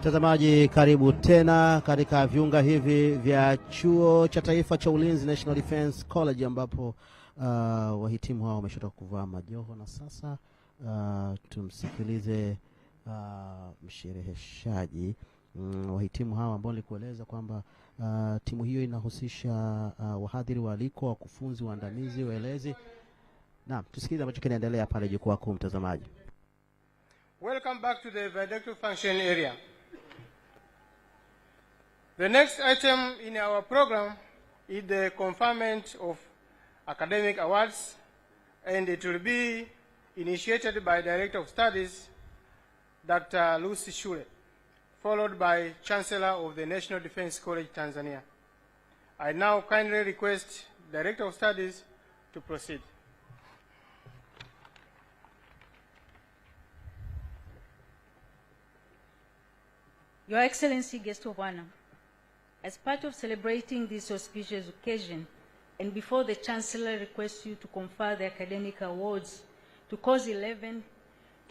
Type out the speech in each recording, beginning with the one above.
Mtazamaji, karibu tena katika viunga hivi vya Chuo cha Taifa cha Ulinzi National Defense College, ambapo wahitimu hao wameshatoka kuvaa majoho, na sasa tumsikilize mshereheshaji wahitimu hao ambao nilikueleza kwamba timu hiyo inahusisha wahadhiri waalikwa, wakufunzi, waandamizi, waelezi. Naam, tusikilize ambacho kinaendelea pale jukwaa kuu, mtazamaji. Welcome back to the valedictory function area. The next item in our program is the conferment of academic awards, and it will be initiated by Director of Studies, Dr. Lucy Shule, followed by Chancellor of the National Defense College, Tanzania. I now kindly request Director of Studies to proceed. Your Excellency, Guest of Honor, as part of celebrating this auspicious occasion, and before the Chancellor requests you to confer the academic awards to Kozi 11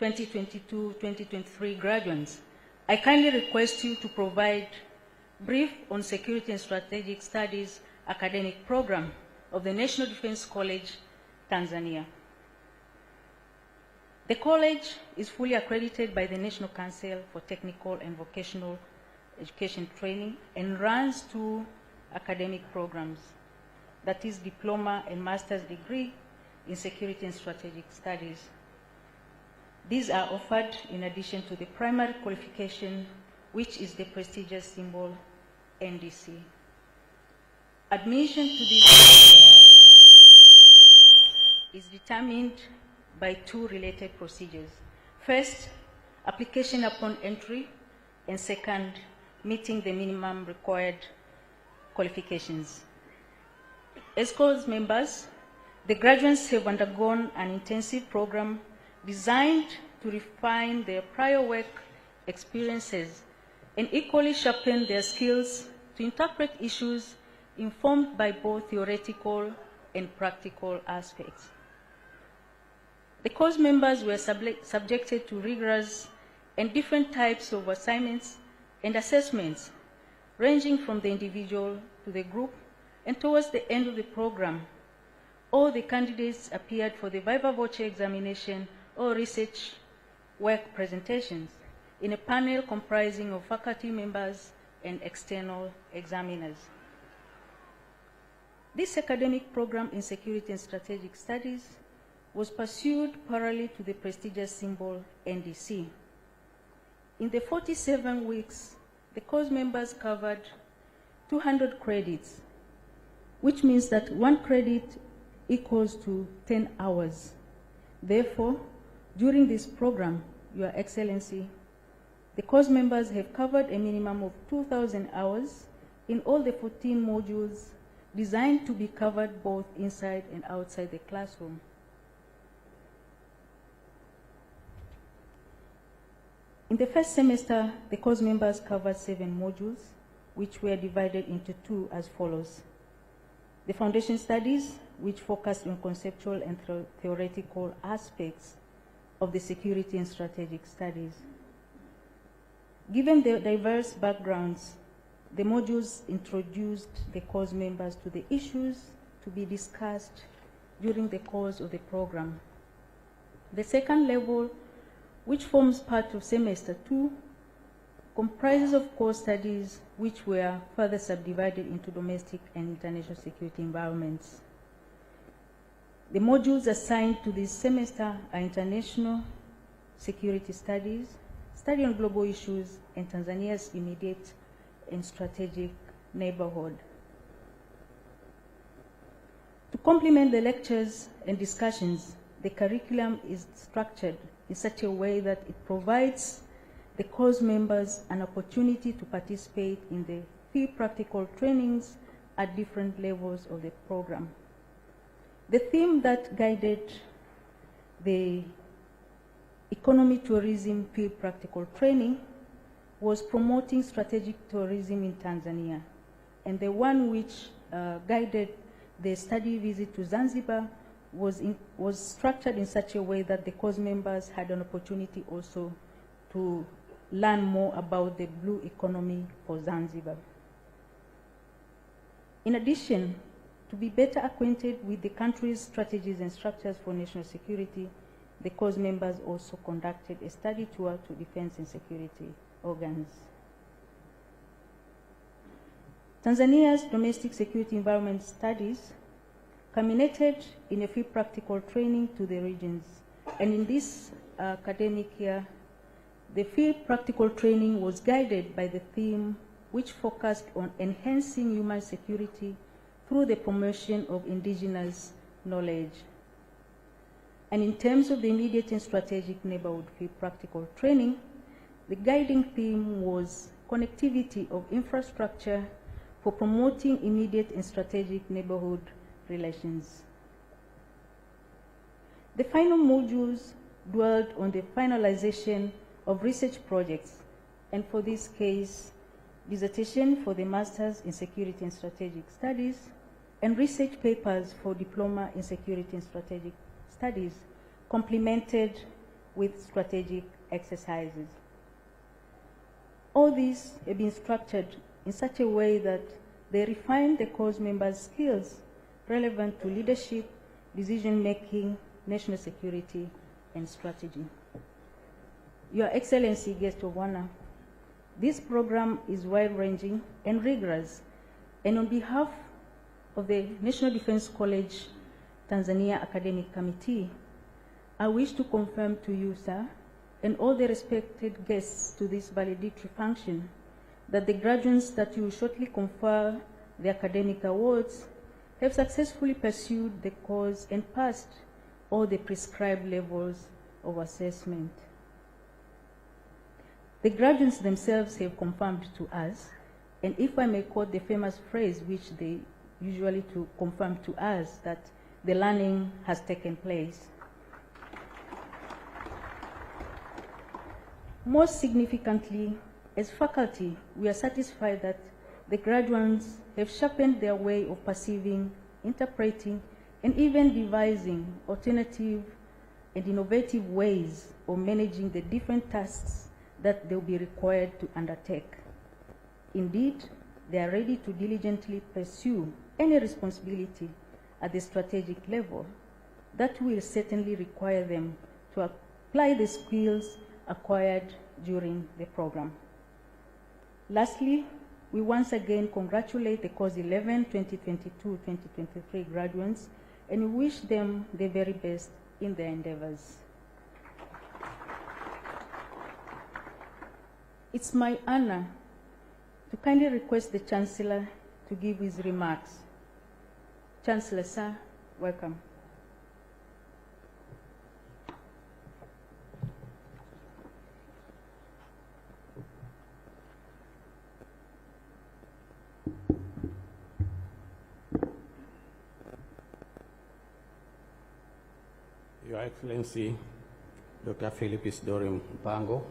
2022-2023 graduates, I kindly request you to provide brief on Security and Strategic Studies academic program of the National Defense College, Tanzania. The college is fully accredited by the National Council for Technical and Vocational Education Training and runs 2 academic programs, that is diploma and master's degree in Security and Strategic Studies. These are offered in addition to the primary qualification, which is the prestigious symbol NDC. Admission to this is determined by 2 related procedures. First, application upon entry, and second, meeting the minimum required qualifications. As college members, the graduates have undergone an intensive program designed to refine their prior work experiences and equally sharpen their skills to interpret issues informed by both theoretical and practical aspects. The course members were subjected to rigorous and different types of assignments and assessments, ranging from the individual to the group, and towards the end of the program, all the candidates appeared for the viva voce examination or research work presentations in a panel comprising of faculty members and external examiners. This academic program in Security and Strategic Studies was pursued parallel to the prestigious symbol NDC. In the 47 weeks, the course members covered 200 credits, which means that 1 credit equals to 10 hours. Therefore, during this program, Your Excellency, the course members have covered a minimum of 2,000 hours in all the 14 modules designed to be covered both inside and outside the classroom. In the first semester, the course members covered 7 modules, which were divided into 2 as follows. The foundation studies, which focused on conceptual and theoretical aspects of the security and strategic studies. Given their diverse backgrounds, the modules introduced the course members to the issues to be discussed during the course of the program. The second level, which forms part of semester 2, comprises of core studies which were further subdivided into domestic and international security environments. The modules assigned to this semester are international security studies, study on global issues, and Tanzania's immediate and strategic neighborhood. To complement the lectures and discussions, the curriculum is structured in such a way that it provides the course members an opportunity to participate in the 3 practical trainings at different levels of the program. The theme that guided the economy tourism field practical training was promoting strategic tourism in Tanzania, and the one which guided the study visit to Zanzibar was structured in such a way that the course members had an opportunity also to learn more about the blue economy for Zanzibar. In addition, to be better acquainted with the country's strategies and structures for national security, the Kozi members also conducted a study tour to defense and security organs. Tanzania's domestic security environment studies culminated in a field practical training to the regions. And in this academic year, the field practical training was guided by the theme which focused on enhancing human security through the promotion of indigenous knowledge. And in terms of the immediate and strategic neighborhood field practical training, the guiding theme was connectivity of infrastructure for promoting immediate and strategic neighborhood relations. The final modules dwelled on the finalization of research projects, and for this case, dissertation for the Masters in Security and Strategic Studies, and research papers for Diploma in Security and Strategic Studies, complemented with strategic exercises. All these have been structured in such a way that they refine the Kozi members' skills relevant to leadership, decision-making, national security, and strategy. Your Excellency, Guest of Honor, this program is wide-ranging and rigorous, and on behalf of the National Defense College Tanzania Academic Committee, I wish to confirm to you, sir, and all the respected guests to this valedictory function, that the graduates that you will shortly confer the academic awards have successfully pursued the course and passed all the prescribed levels of assessment. The graduates themselves have confirmed to us, and if I may quote the famous phrase which they usually to confirm to us, that the learning has taken place. Most significantly, as faculty, we are satisfied that the graduates have sharpened their way of perceiving, interpreting, and even devising alternative and innovative ways of managing the different tasks that they'll be required to undertake. Indeed, they are ready to diligently pursue any responsibility at the strategic level that will certainly require them to apply the skills acquired during the program. Lastly, we once again congratulate the course 11 2022-2023 graduates and wish them the very best in their endeavors. It's my honor to kindly request the Chancellor to give his remarks. Chancellor, sir, welcome. Your Excellency, Dr. Philip Isdorim Mpango,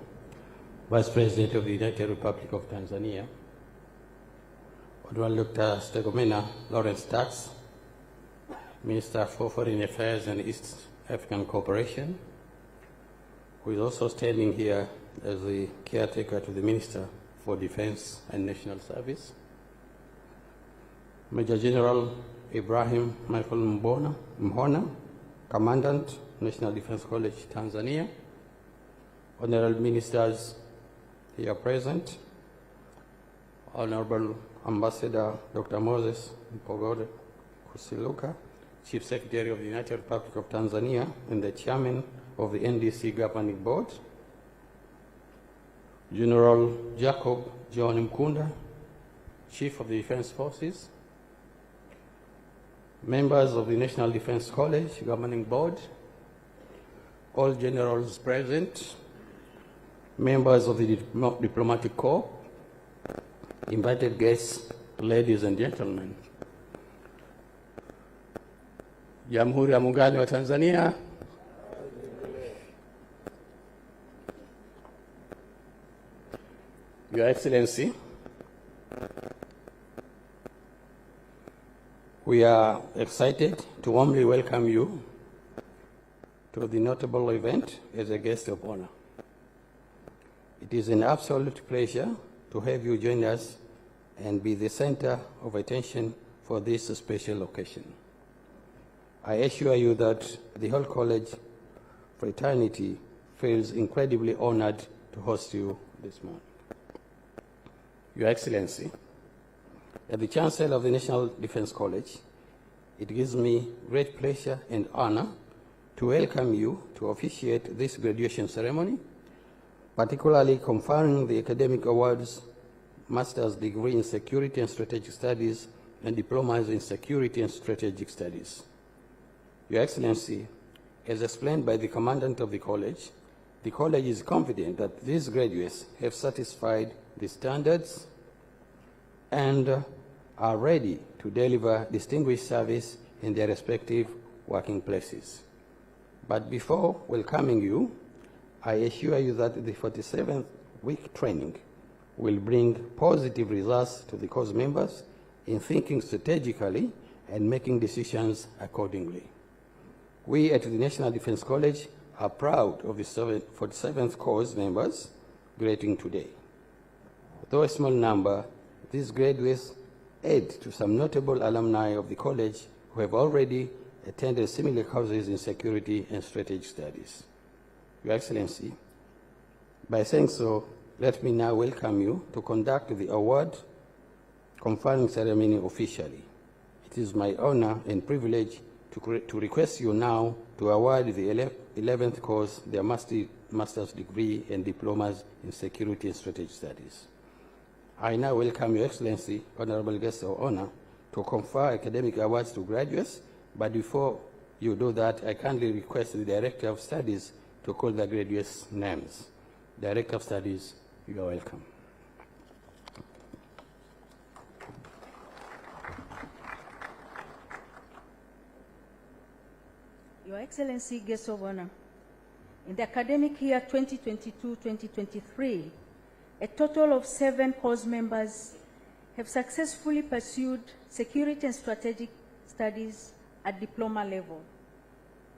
Vice President of the United Republic of Tanzania, Honorable Dr. Stegomena Lawrence Tax, Minister for Foreign Affairs and East African Cooperation, who is also standing here as the caretaker to the Minister for Defense and National Service, Major General Ibrahim Michael Mhona, Commandant, National Defense College, Tanzania, Honorable Ministers here present, Honorable Ambassador Dr. Moses Mpogore Kusiluka, Chief Secretary of the United Republic of Tanzania and the Chairman of the NDC Governing Board, General Jacob John Mkunda, Chief of the Defense Forces, members of the National Defense College Governing Board, all generals present, members of the Diplomatic Corps, invited guests, ladies and gentlemen. Jamhuri ya Muungano wa Tanzania. Your Excellency, we are excited to warmly welcome you to the notable event as a guest of honor. It It is an absolute pleasure to have you join us and be the center of attention for this special occasion. I assure you that the whole college fraternity feels incredibly honored to host you this morning. Your Excellency, as the Chancellor of the National Defense College, it gives me great pleasure and honor to welcome you to officiate this graduation ceremony, particularly conferring the academic awards, master's degree in security and strategic studies, and diplomas in security and strategic studies. Your Excellency, as explained by the Commandant of the college is confident that these graduates have satisfied the standards and are ready to deliver distinguished service in their respective working places. But before welcoming you, I assure you that the 47th week training will bring positive results to the course members in thinking strategically and making decisions accordingly. We at the National Defense College are proud of the 47th course members graduating today. Though a small number, these graduates add to some notable alumni of the college who have already attended similar courses in security and strategic studies. Your Excellency, by saying so, let me now welcome you to conduct the award conferring ceremony officially. It is my honor and privilege to request you now to award the 11th course their master's degree and diplomas in security and strategic studies. I now welcome Your Excellency, Honorable Guest of Honor, to confer academic awards to graduates, but before you do that, I kindly request the Director of Studies to call the graduates' names. Director of Studies, you are welcome. Your Excellency, Guest of Honor, in the academic year 2022-2023, a total of 7 course members have successfully pursued security and strategic studies at diploma level.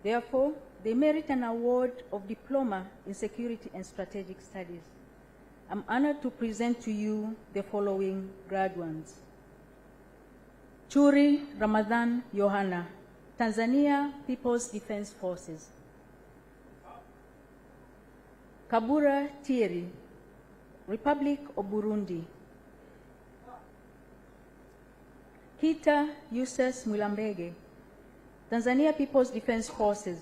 Therefore, they merit an award of diploma in security and strategic studies. I'm honored to present to you the following graduates. Churi Ramadhan Yohana, Tanzania People's Defense Forces. Kabura Thierry, Republic of Burundi. Kita Eustace Mwilambege, Tanzania People's Defense Forces.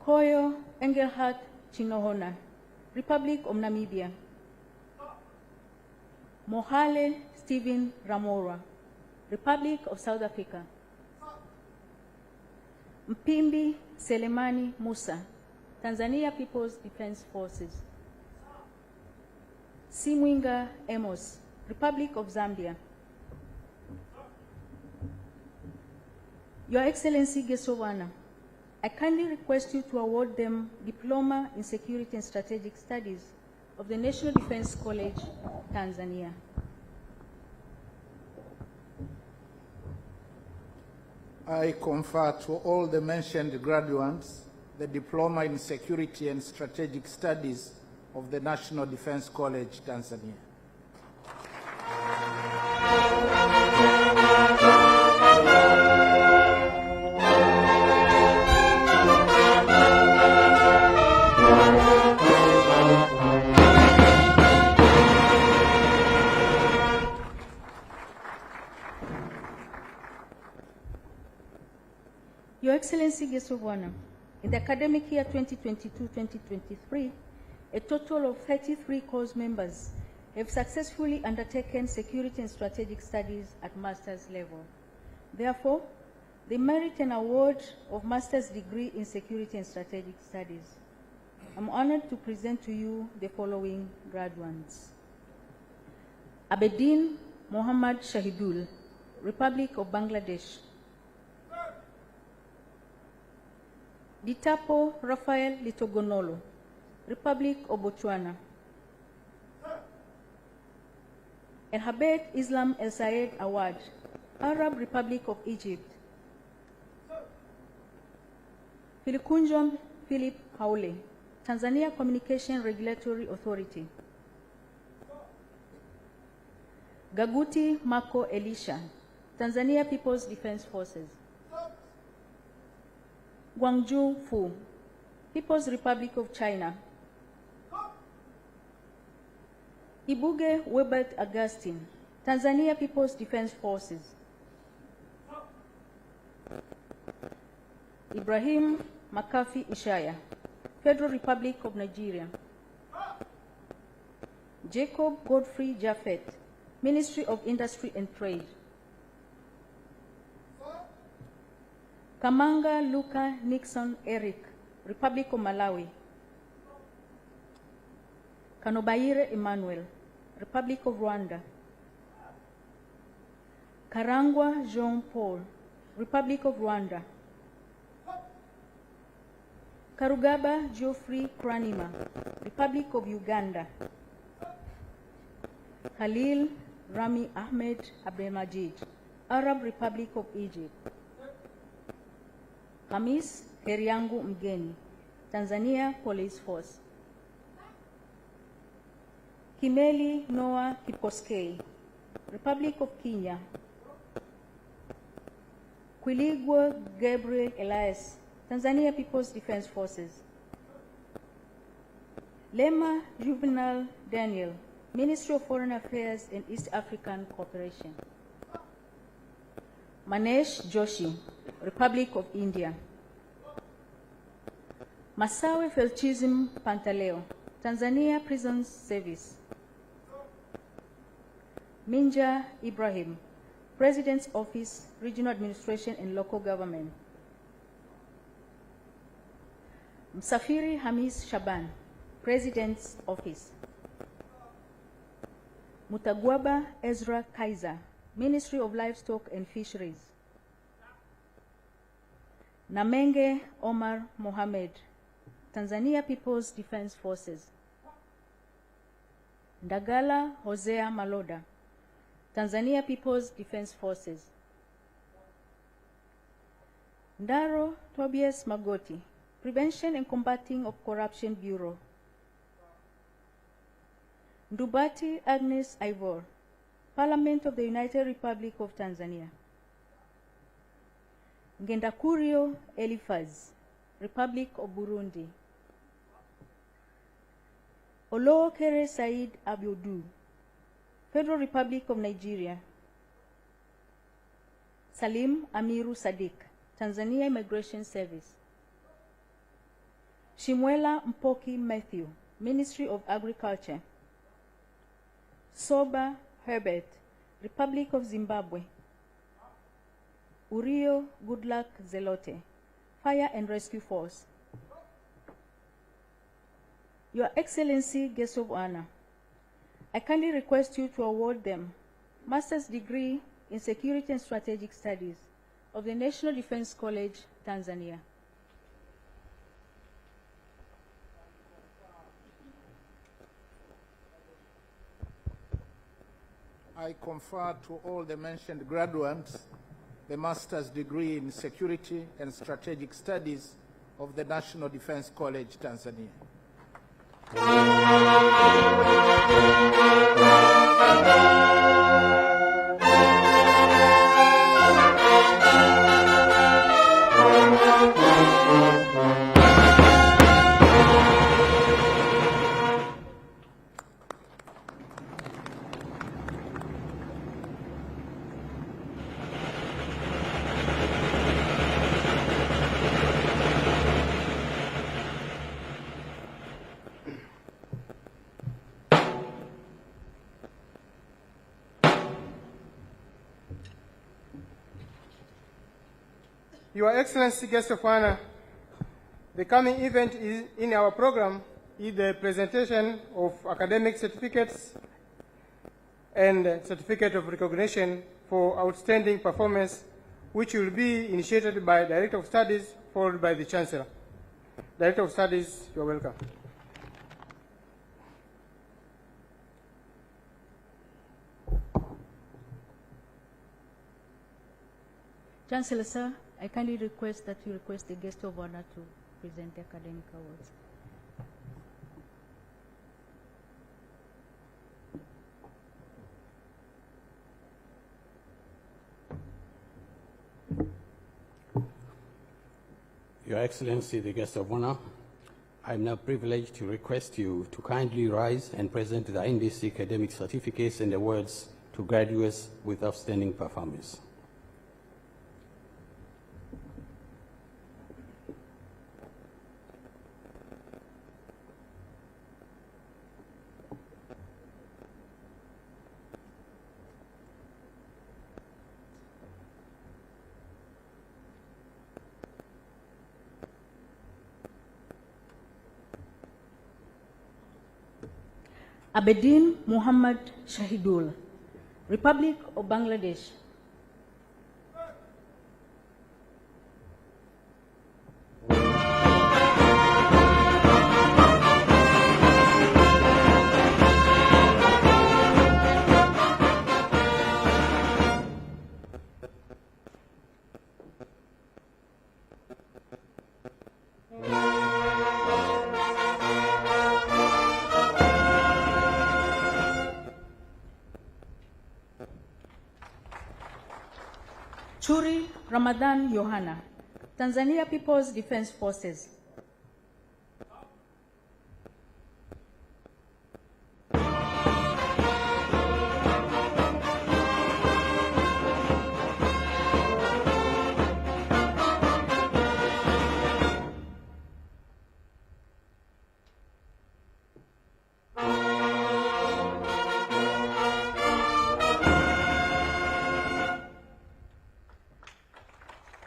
Koyo Engelhardt Chinohona, Republic of Namibia. Mohale Stephen Ramora, Republic of South Africa. Mpimbi Selemani Musa, Tanzania People's Defense Forces. Simwinga Amos, Republic of Zambia. Your Excellency, Guest of Honor, I kindly request you to award them Diploma in Security and Strategic Studies of the National Defense College, Tanzania. I confer to all the mentioned graduates the Diploma in Security and Strategic Studies of the National Defense College, Tanzania. Your Excellency, Guest of Honor, in the academic year 2022-2023, a total of 33 course members have successfully undertaken security and strategic studies at master's level. Therefore, they merit an award of master's degree in security and strategic studies. I'm honored to present to you the following graduates. Abedin Mohammad Shahidul, Republic of Bangladesh. Ditapo Rafael Litogonolo, Republic of Botswana. Elhabet Islam El Sayed Awad, Arab Republic of Egypt. Filikunjom Philip Haule, Tanzania Communication Regulatory Authority. Gaguti Marco Elisha, Tanzania People's Defense Forces. Guangzhou Fu, People's Republic of China. Ibuge Webert Augustine, Tanzania People's Defense Forces. Ibrahim Makafi Ishaya, Federal Republic of Nigeria. Jacob Godfrey Jaffet, Ministry of Industry and Trade. Kamanga Luka Nixon Eric, Republic of Malawi. Kanobaire Emmanuel, Republic of Rwanda. Karangwa Jean Paul, Republic of Rwanda. Karugaba Geoffrey Kranima, Republic of Uganda. Khalil Rami Ahmed Abdelmajid, Arab Republic of Egypt. Hamis Heriangu Mgeni, Tanzania Police Force. Kimeli Noah Kipkoskei, Republic of Kenya. Kwiligwa Gabriel Elias, Tanzania People's Defense Forces. Lema Juvenal Daniel, Ministry of Foreign Affairs and East African Cooperation. Manesh Joshi, Republic of India. Masawe Felchizim Pantaleo, Tanzania Prison Service. Minja Ibrahim, President's Office, Regional Administration and Local Government. Msafiri Hamis Shaban, President's Office. Mutagwaba Ezra Kaiser, Ministry of Livestock and Fisheries. Namenge Omar Mohamed, Tanzania People's Defense Forces. Ndagala Hosea Maloda, Tanzania People's Defense Forces. Ndaro Tobias Magoti, Prevention and Combating of Corruption Bureau. Ndubati Agnes Ivor, Parliament of the United Republic of Tanzania. Ngendakurio Elifaz, Republic of Burundi. Olokere Said Abiodu, Federal Republic of Nigeria. Salim Amiru Sadiq, Tanzania Immigration Service. Shimwela Mpoki Matthew, Ministry of Agriculture. Soba Herbert, Republic of Zimbabwe. Urio Goodluck Zelote, Fire and Rescue Force. Your Excellency, Guest of Honor, I kindly request you to award them Master's Degree in Security and Strategic Studies of the National Defense College, Tanzania. I confer to all the mentioned graduates the Master's Degree in Security and Strategic Studies of the National Defense College, Tanzania. Your Excellency, Guest of Honor, the coming event in our program is the presentation of academic certificates and certificate of recognition for outstanding performance, which will be initiated by Director of Studies, followed by the Chancellor. Director of Studies, you are welcome. Chancellor, sir, I kindly request that you request the Guest of Honor to present the academic awards. Your Excellency, the guest of honor, I am now privileged to request you to kindly rise and present the NDC academic certificates and awards to graduates with outstanding performance. Abedin Muhammad Shahidul, Republic of Bangladesh. Churi Ramadan Yohana, Tanzania People's Defense Forces.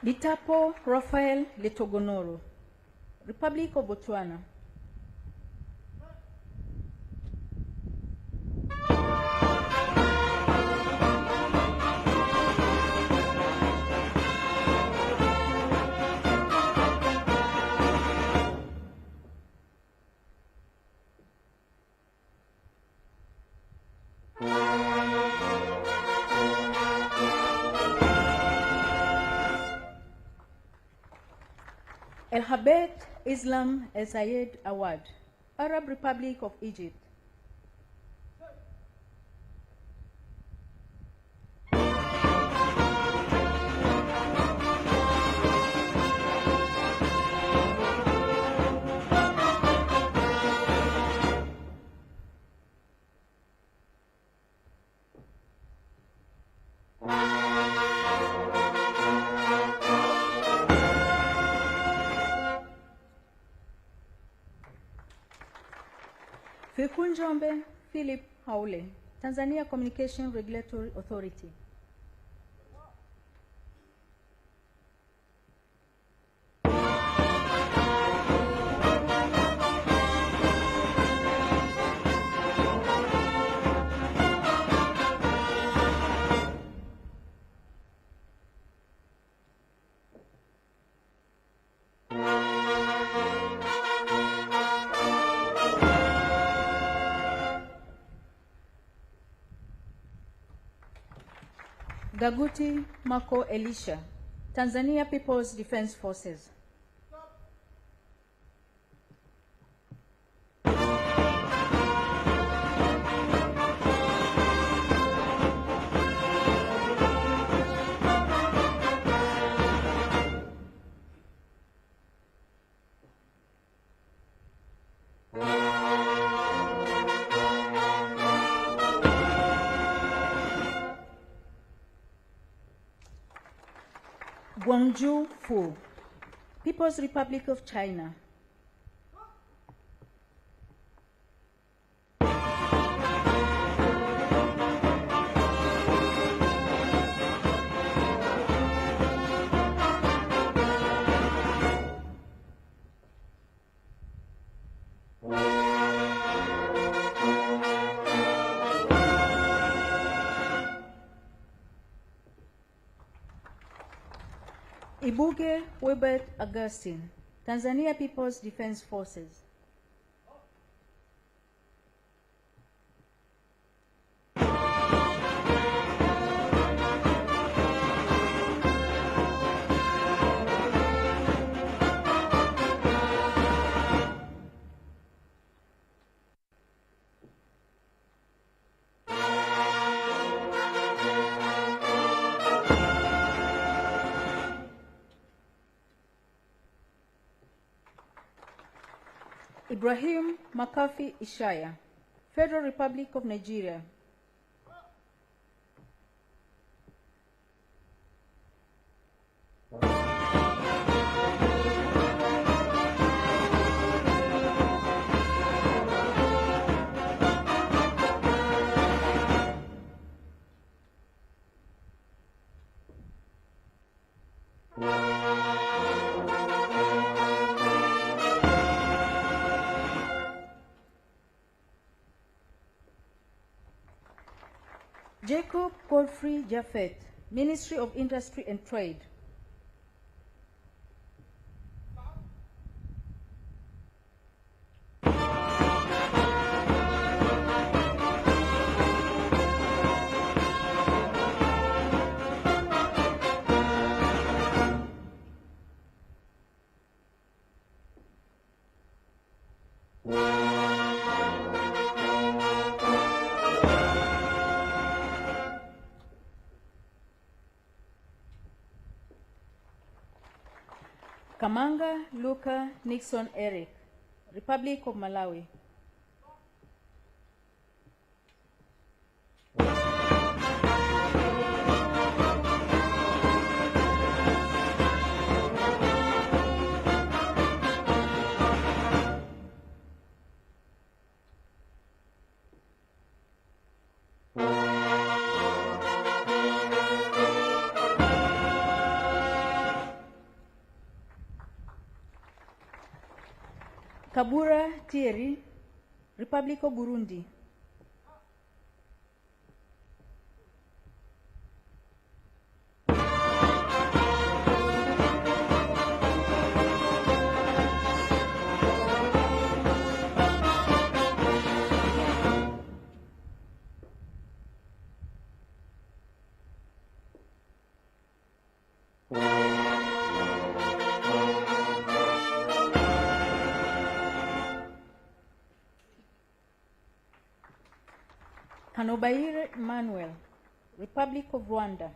Litapo Rafael Letogonoro, Republic of Botswana. El Habet Islam El Zayed Awad, Arab Republic of Egypt. Fekunjombe Philip Haule, Tanzania Communication Regulatory Authority. Gaguti Mako Elisha, Tanzania People's Defense Forces. Guangzhou Fu, People's Republic of China. Ibuge Webert Augustine, Tanzania People's Defense Forces. Ibrahim Makafi Ishaya, Federal Republic of Nigeria. Jacob Godfrey Jaffet, Ministry of Industry and Trade. Kamanga Luka Nixon Eric, Republic of Malawi. Kabura Thierry, Republic of Burundi. Kanobaire Emmanuel, Republic of Rwanda.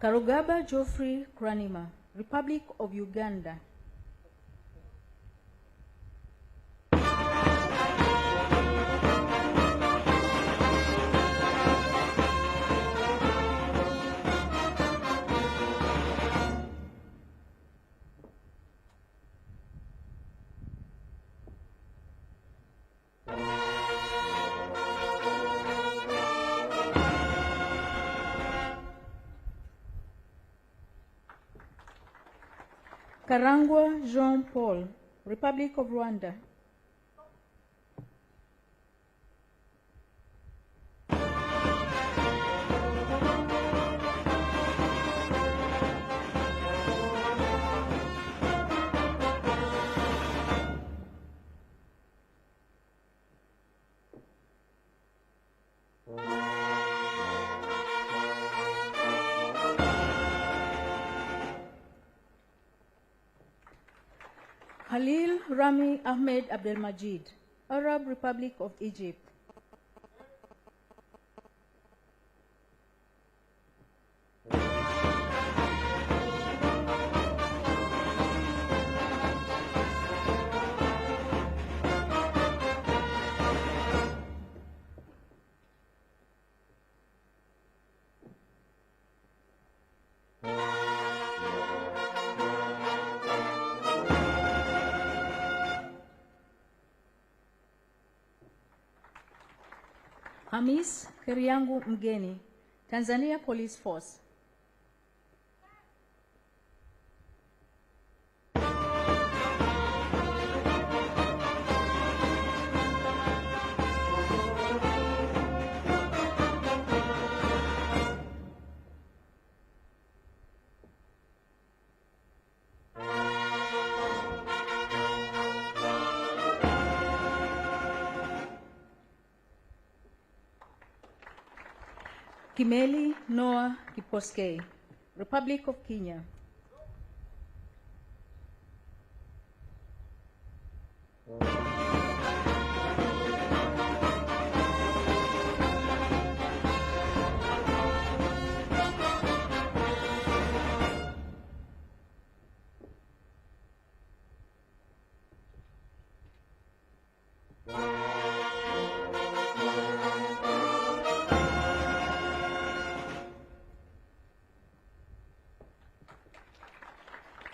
Karugaba Geoffrey Kranima, Republic of Uganda. Karangwa Jean Paul, Republic of Rwanda. Khalil Rami Ahmed Abdelmajid, Arab Republic of Egypt. Hamis Keriangu Mgeni, Tanzania Police Force. Kimeli Noah Kiposkei, Republic of Kenya.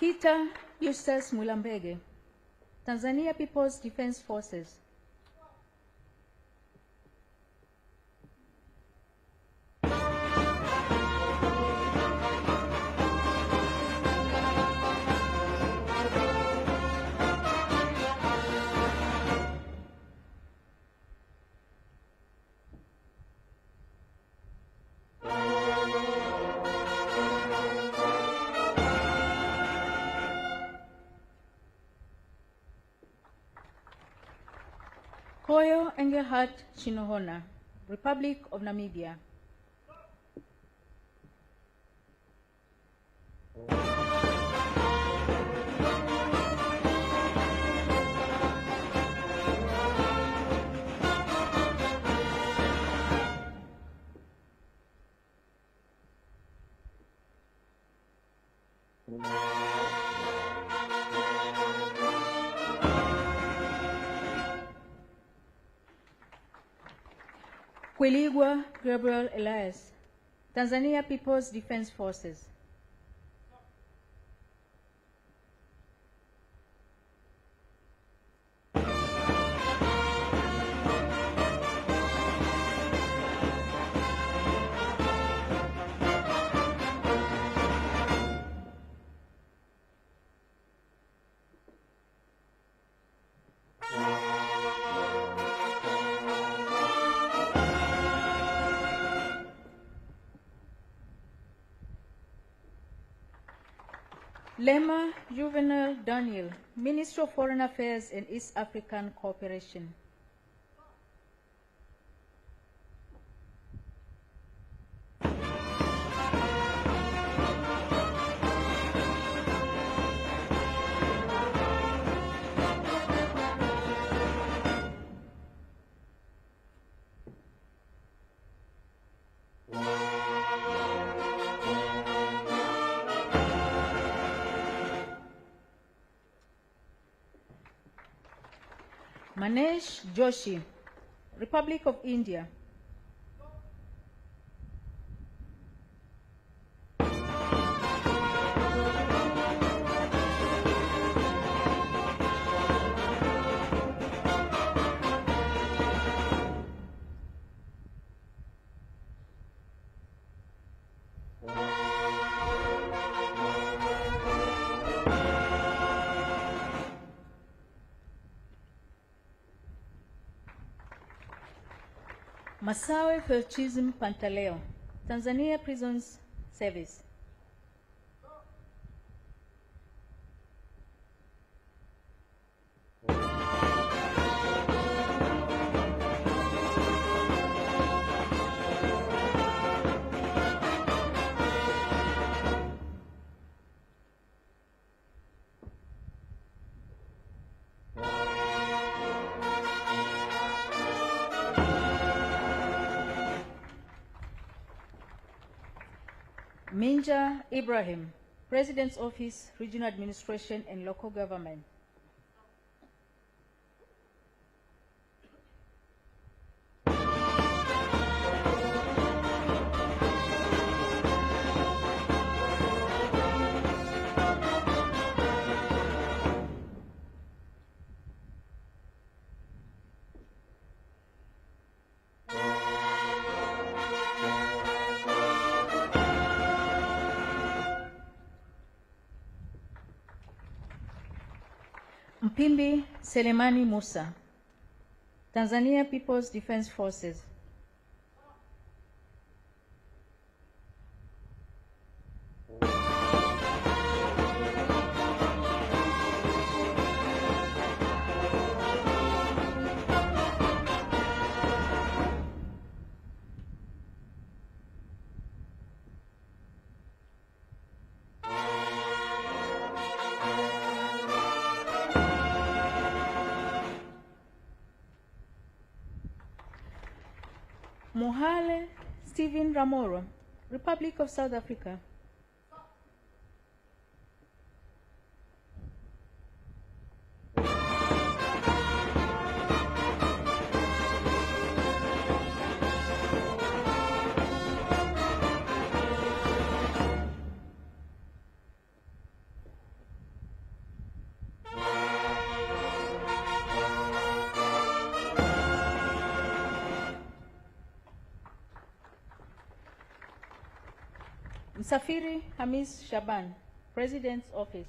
Kita Eustace Mulambege, Tanzania People's Defense Forces. Koyo Engelhardt Shinohona, Republic of Namibia. Kweligwa Gabriel Elias, Tanzania People's Defense Forces. Lema Juvenal Daniel, Minister of Foreign Affairs and East African Cooperation. Manesh Joshi, Republic of India. Masawe Felchism Pantaleo, Tanzania Prisons Service. Minja Ibrahim, President's Office, Regional Administration and Local Government. Mpimbi Selemani Musa, Tanzania People's Defense Forces. Mohale Stephen Ramoro, Republic of South Africa. Msafiri Hamis Shaban, President's Office.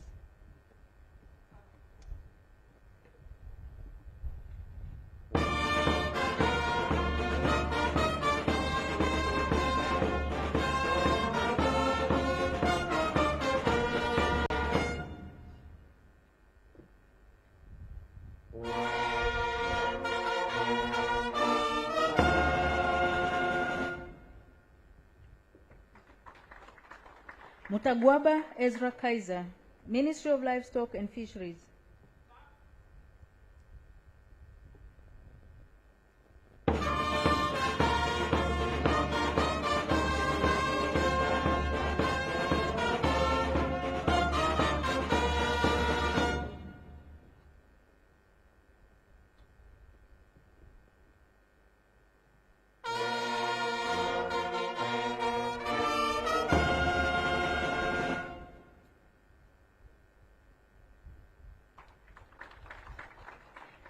Mutagwaba Ezra Kaiser, Ministry of Livestock and Fisheries.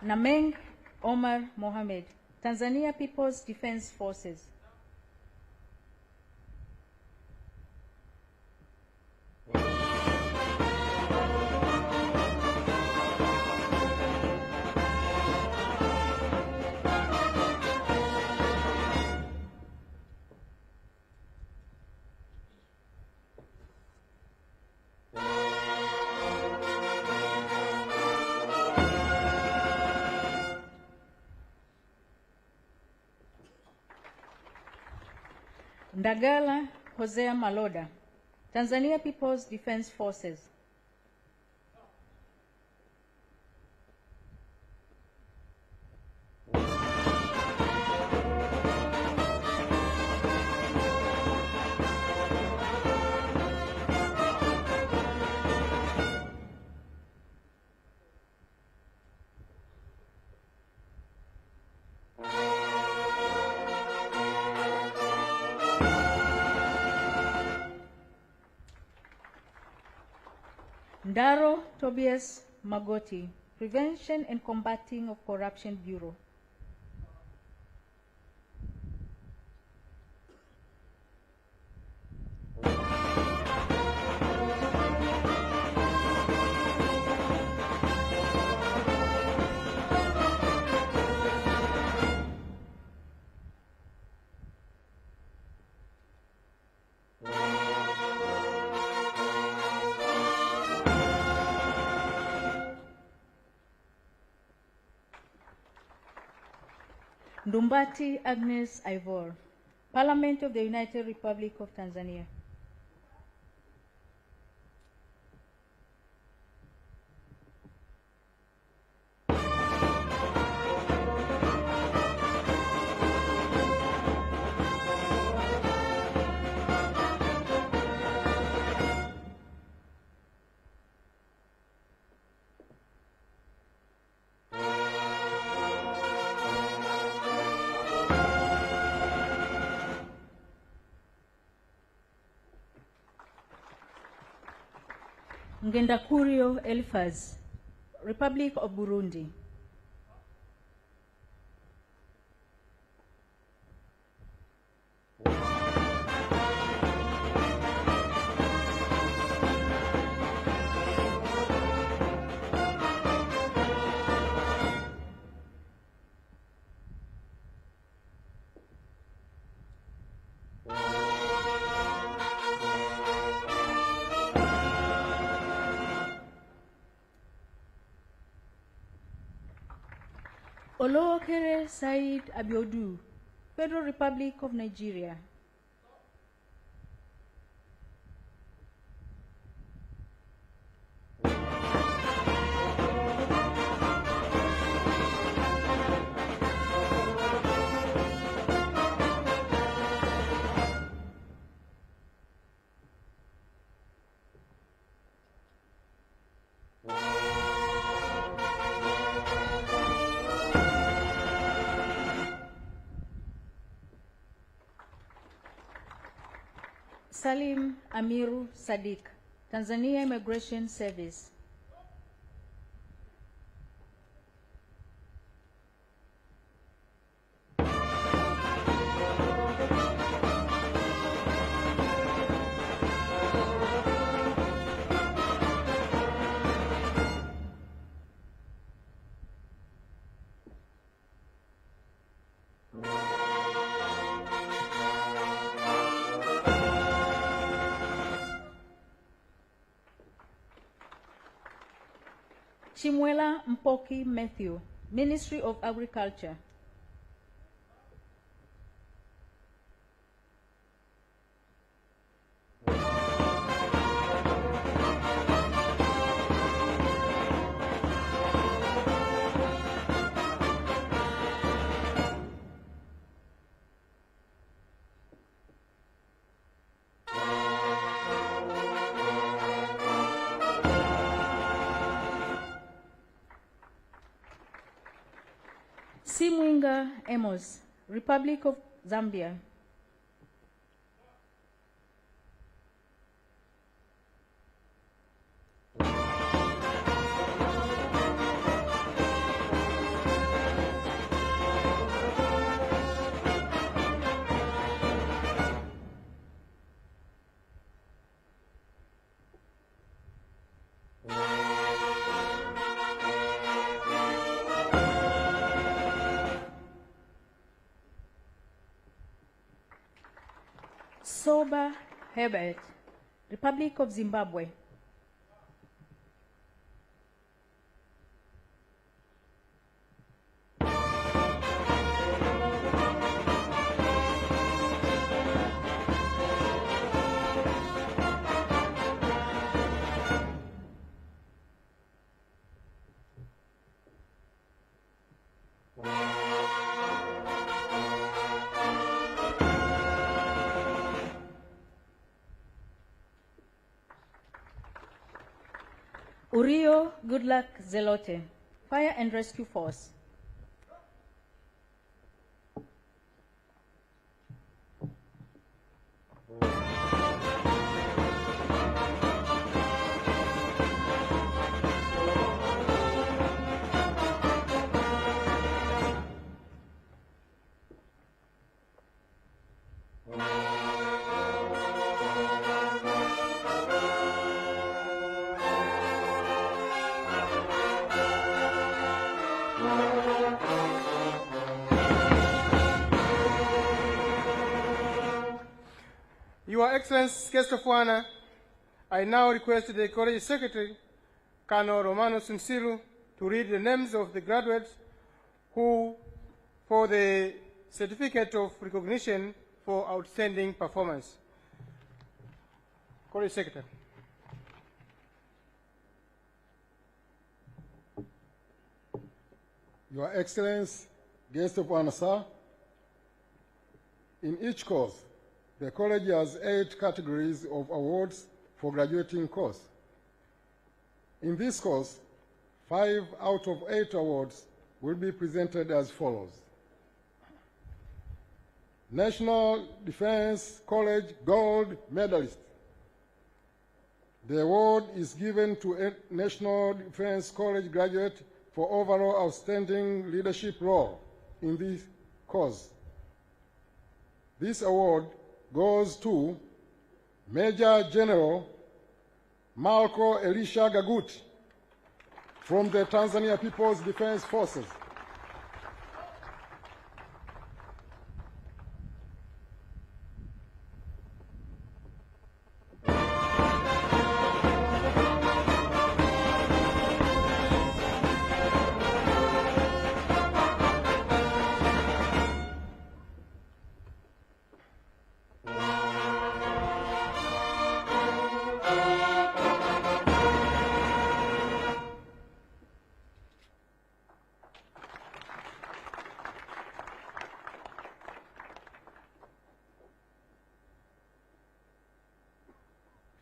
Nameng Omar Mohamed, Tanzania People's Defense Forces. Ndagala Hosea Maloda, Tanzania People's Defense Forces. Ndaro Tobias Magoti, Prevention and Combating of Corruption Bureau. Ndumbati Agnes Ivor, Parliament of the United Republic of Tanzania. Ngendakurio Elifaz, Republic of Burundi. Olowokere Said Abiodu, Federal Republic of Nigeria. Salim Amiru Sadiq, Tanzania Immigration Service. Chimwela Mpoki Matthew, Ministry of Agriculture. Simwinga Amos, Republic of Zambia. Soba Herbert, Republic of Zimbabwe. Urio Goodluck Zelote, Fire and Rescue Force. Your Excellency, guest of honor, I now request the College Secretary, Colonel Romano Sinsilu, to read the names of the graduates who, for the certificate of recognition for outstanding performance. College Secretary. Your Excellency, guest of honor, sir, in each course, the college has 8 categories of awards for graduating course. In this course, 5 out of 8 awards will be presented as follows. National Defense College Gold Medalist. The award is given to a National Defense College graduate for overall outstanding leadership role in this course. This award goes to Major General Marco Elisha Gaguti from the Tanzania People's Defense Forces.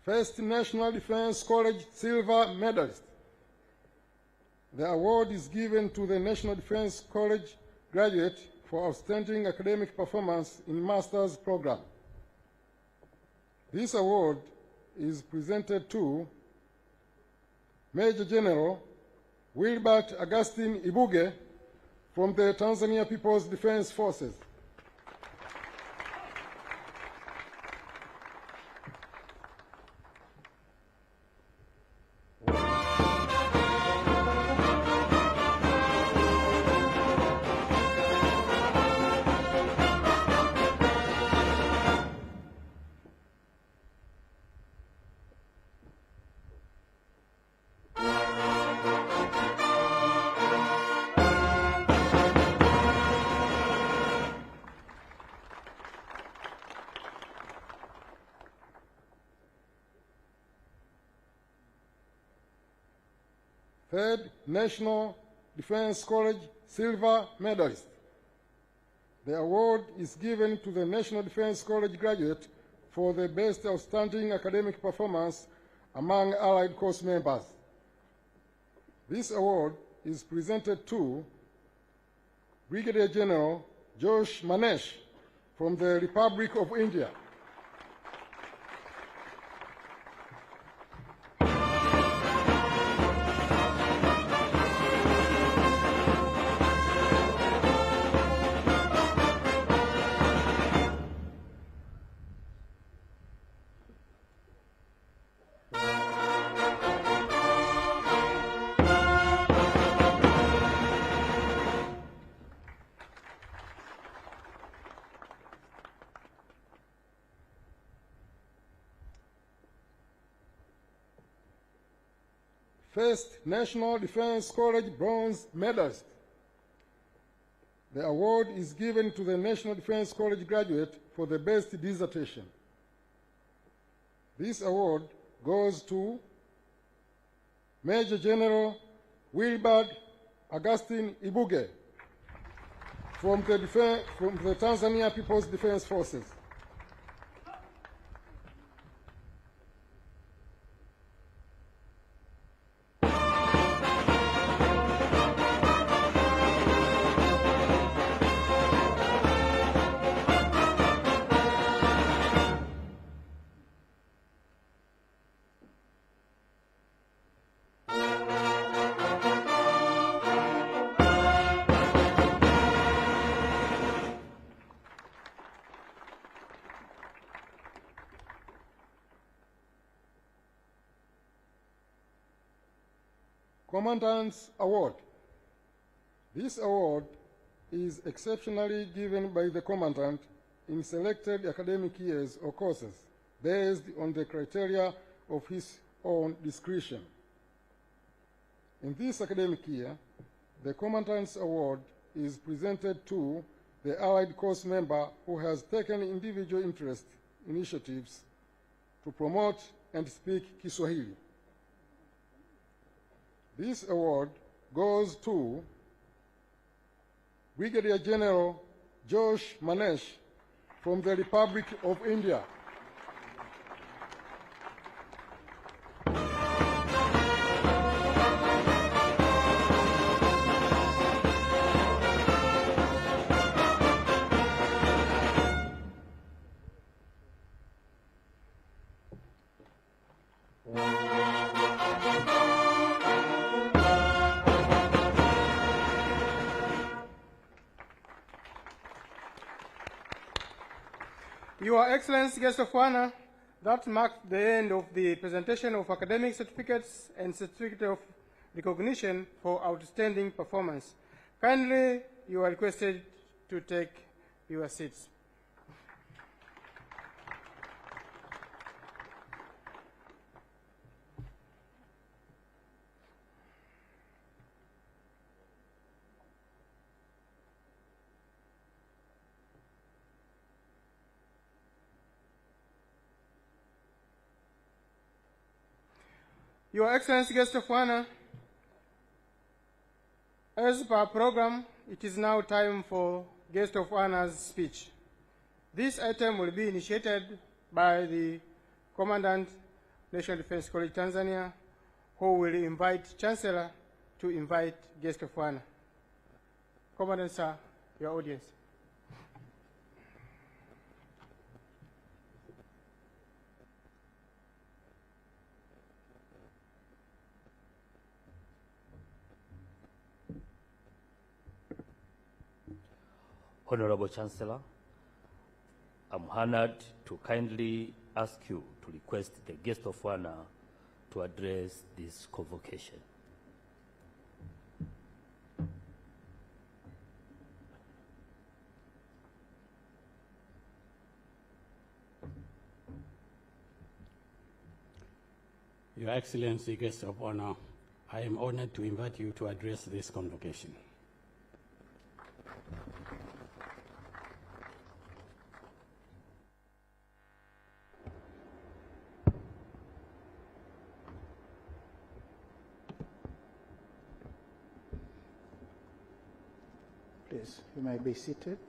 First National Defense College Silver Medalist. The award is given to the National Defense College graduate for outstanding academic performance in master's program. This award is presented to Major General Wilbert Augustine Ibuge from the Tanzania People's Defense Forces. Third, National Defense College Silver Medalist. The award is given to the National Defense College graduate for the best outstanding academic performance among allied course members. This award is presented to Brigadier General Josh Manesh from the Republic of India. First, National Defense College Bronze Medalist. The award is given to the National Defense College graduate for the best dissertation. This award goes to Major General Wilbert Augustine Ibuge from the Tanzania People's Defense Forces. Commandant's Award. This award is exceptionally given by the Commandant in selected academic years or courses based on the criteria of his own discretion. In this academic year, the Commandant's Award is presented to the allied course member who has taken individual interest initiatives to promote and speak Kiswahili. This award goes to Brigadier General Josh Manesh from the Republic of India. Your Excellency, Guest of Honor, that marked the end of the presentation of academic certificates and certificate of recognition for outstanding performance. Kindly, you are requested to take your seats. Your Excellency, Guest of Honor, as per program, it is now time for Guest of Honor's speech. This item will be initiated by the Commandant, National Defense College Tanzania, who will invite Chancellor to invite Guest of Honor. Commandant, sir, your audience. Honorable Chancellor, I'm honored to kindly ask you to request the guest of honor to address this convocation. Your Excellency, guest of honor, I am honored to invite you to address this convocation. Please, you may be seated.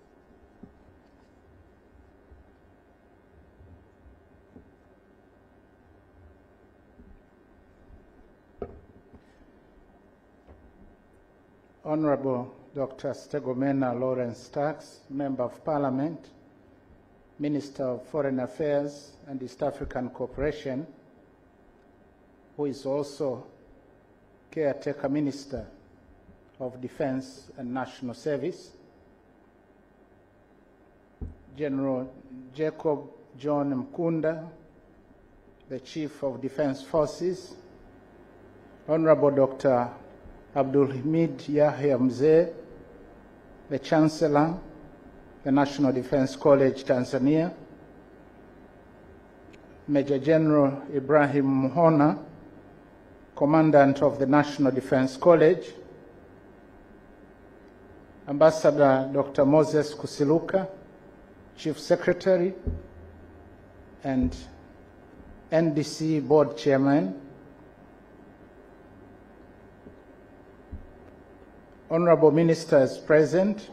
Honorable Dr. Stegomena Lawrence Tax, Member of Parliament, Minister of Foreign Affairs and East African Cooperation, who is also Caretaker Minister of Defense and National Service, General Jacob John Mkunda, the Chief of Defense Forces, Honorable Dr. Abdul Hamid Yahya Mzee, the Chancellor, the National Defense College, Tanzania, Major General Ibrahim Muhona, Commandant of the National Defense College, Ambassador Dr. Moses Kusiluka, Chief Secretary and NDC Board Chairman, Honorable Ministers present,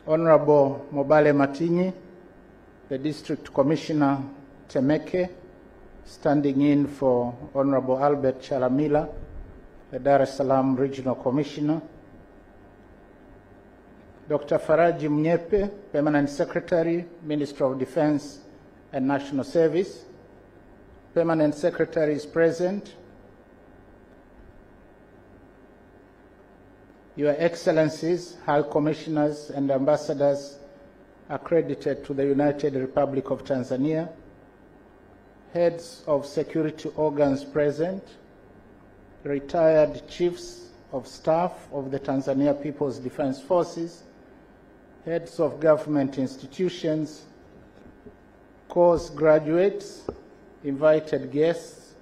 Honorable Mobale Matinyi, the District Commissioner Temeke, standing in for Honorable Albert Chalamila, the Dar es Salaam Regional Commissioner, Dr. Faraji Mnyepe, Permanent Secretary, Minister of Defense and National Service. Permanent Secretary is present. Your Excellencies, High Commissioners and Ambassadors accredited to the United Republic of Tanzania, heads of security organs present, retired chiefs of staff of the Tanzania People's Defense Forces, heads of government institutions, course graduates, invited guests,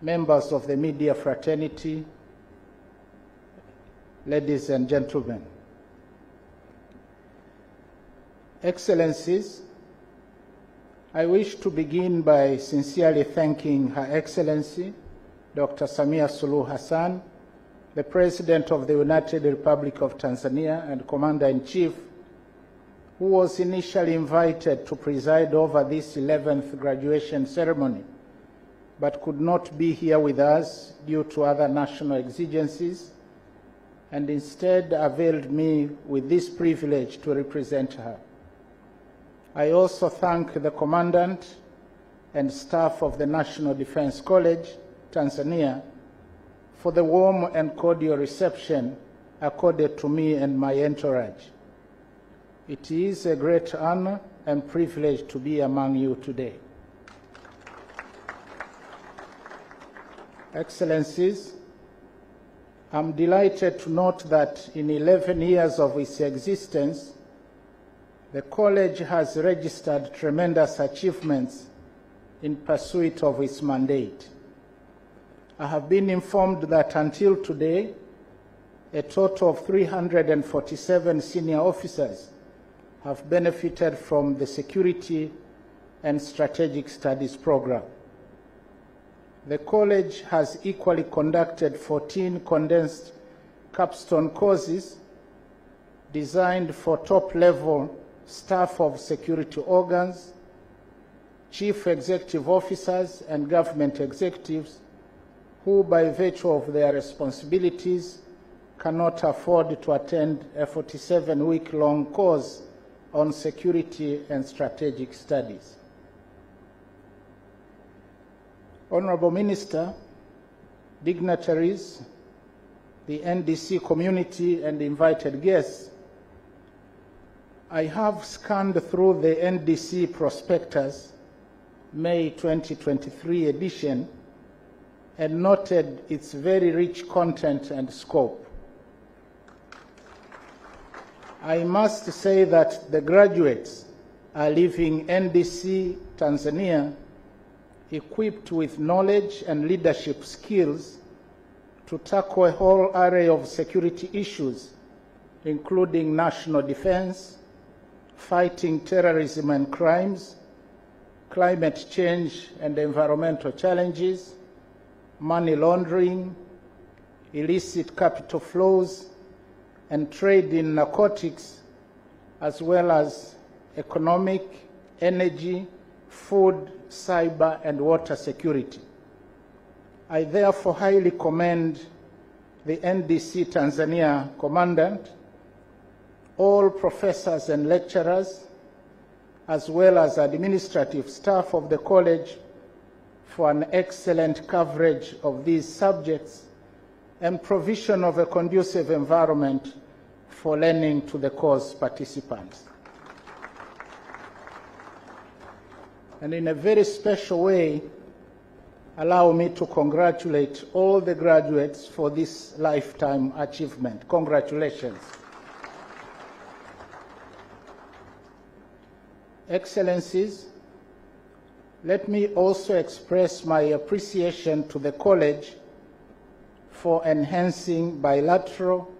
members of the media fraternity, ladies and gentlemen. Excellencies, I wish to begin by sincerely thanking Her Excellency, Dr. Samia Suluhu Hassan, the President of the United Republic of Tanzania and Commander-in-Chief, who was initially invited to preside over this 11th graduation ceremony, but could not be here with us due to other national exigencies, and instead availed me with this privilege to represent her. I also thank the Commandant and staff of the National Defense College, Tanzania, for the warm and cordial reception accorded to me and my entourage. It is a great honor and privilege to be among you today. Excellencies, I'm delighted to note that in 11 years of its existence, the college has registered tremendous achievements in pursuit of its mandate. I have been informed that until today, a total of 347 senior officers have benefited from the Security and Strategic Studies program. The college has equally conducted 14 condensed capstone courses designed for top-level staff of security organs, chief executive officers, and government executives who, by virtue of their responsibilities, cannot afford to attend a 47-week-long course on security and strategic studies. Honorable Minister, dignitaries, the NDC community, and invited guests, I have scanned through the NDC prospectus, May 2023 edition, and noted its very rich content and scope. I must say that the graduates are leaving NDC Tanzania equipped with knowledge and leadership skills to tackle a whole array of security issues, including national defense, fighting terrorism and crimes, climate change and environmental challenges, money laundering, illicit capital flows, and trade in narcotics, as well as economic, energy, food, cyber, and water security. I therefore highly commend the NDC Tanzania Commandant, all professors and lecturers, as well as administrative staff of the college for an excellent coverage of these subjects and provision of a conducive environment for learning to the course participants. And in a very special way, allow me to congratulate all the graduates for this lifetime achievement. Congratulations. Excellencies, let me also express my appreciation to the college for enhancing bilateral,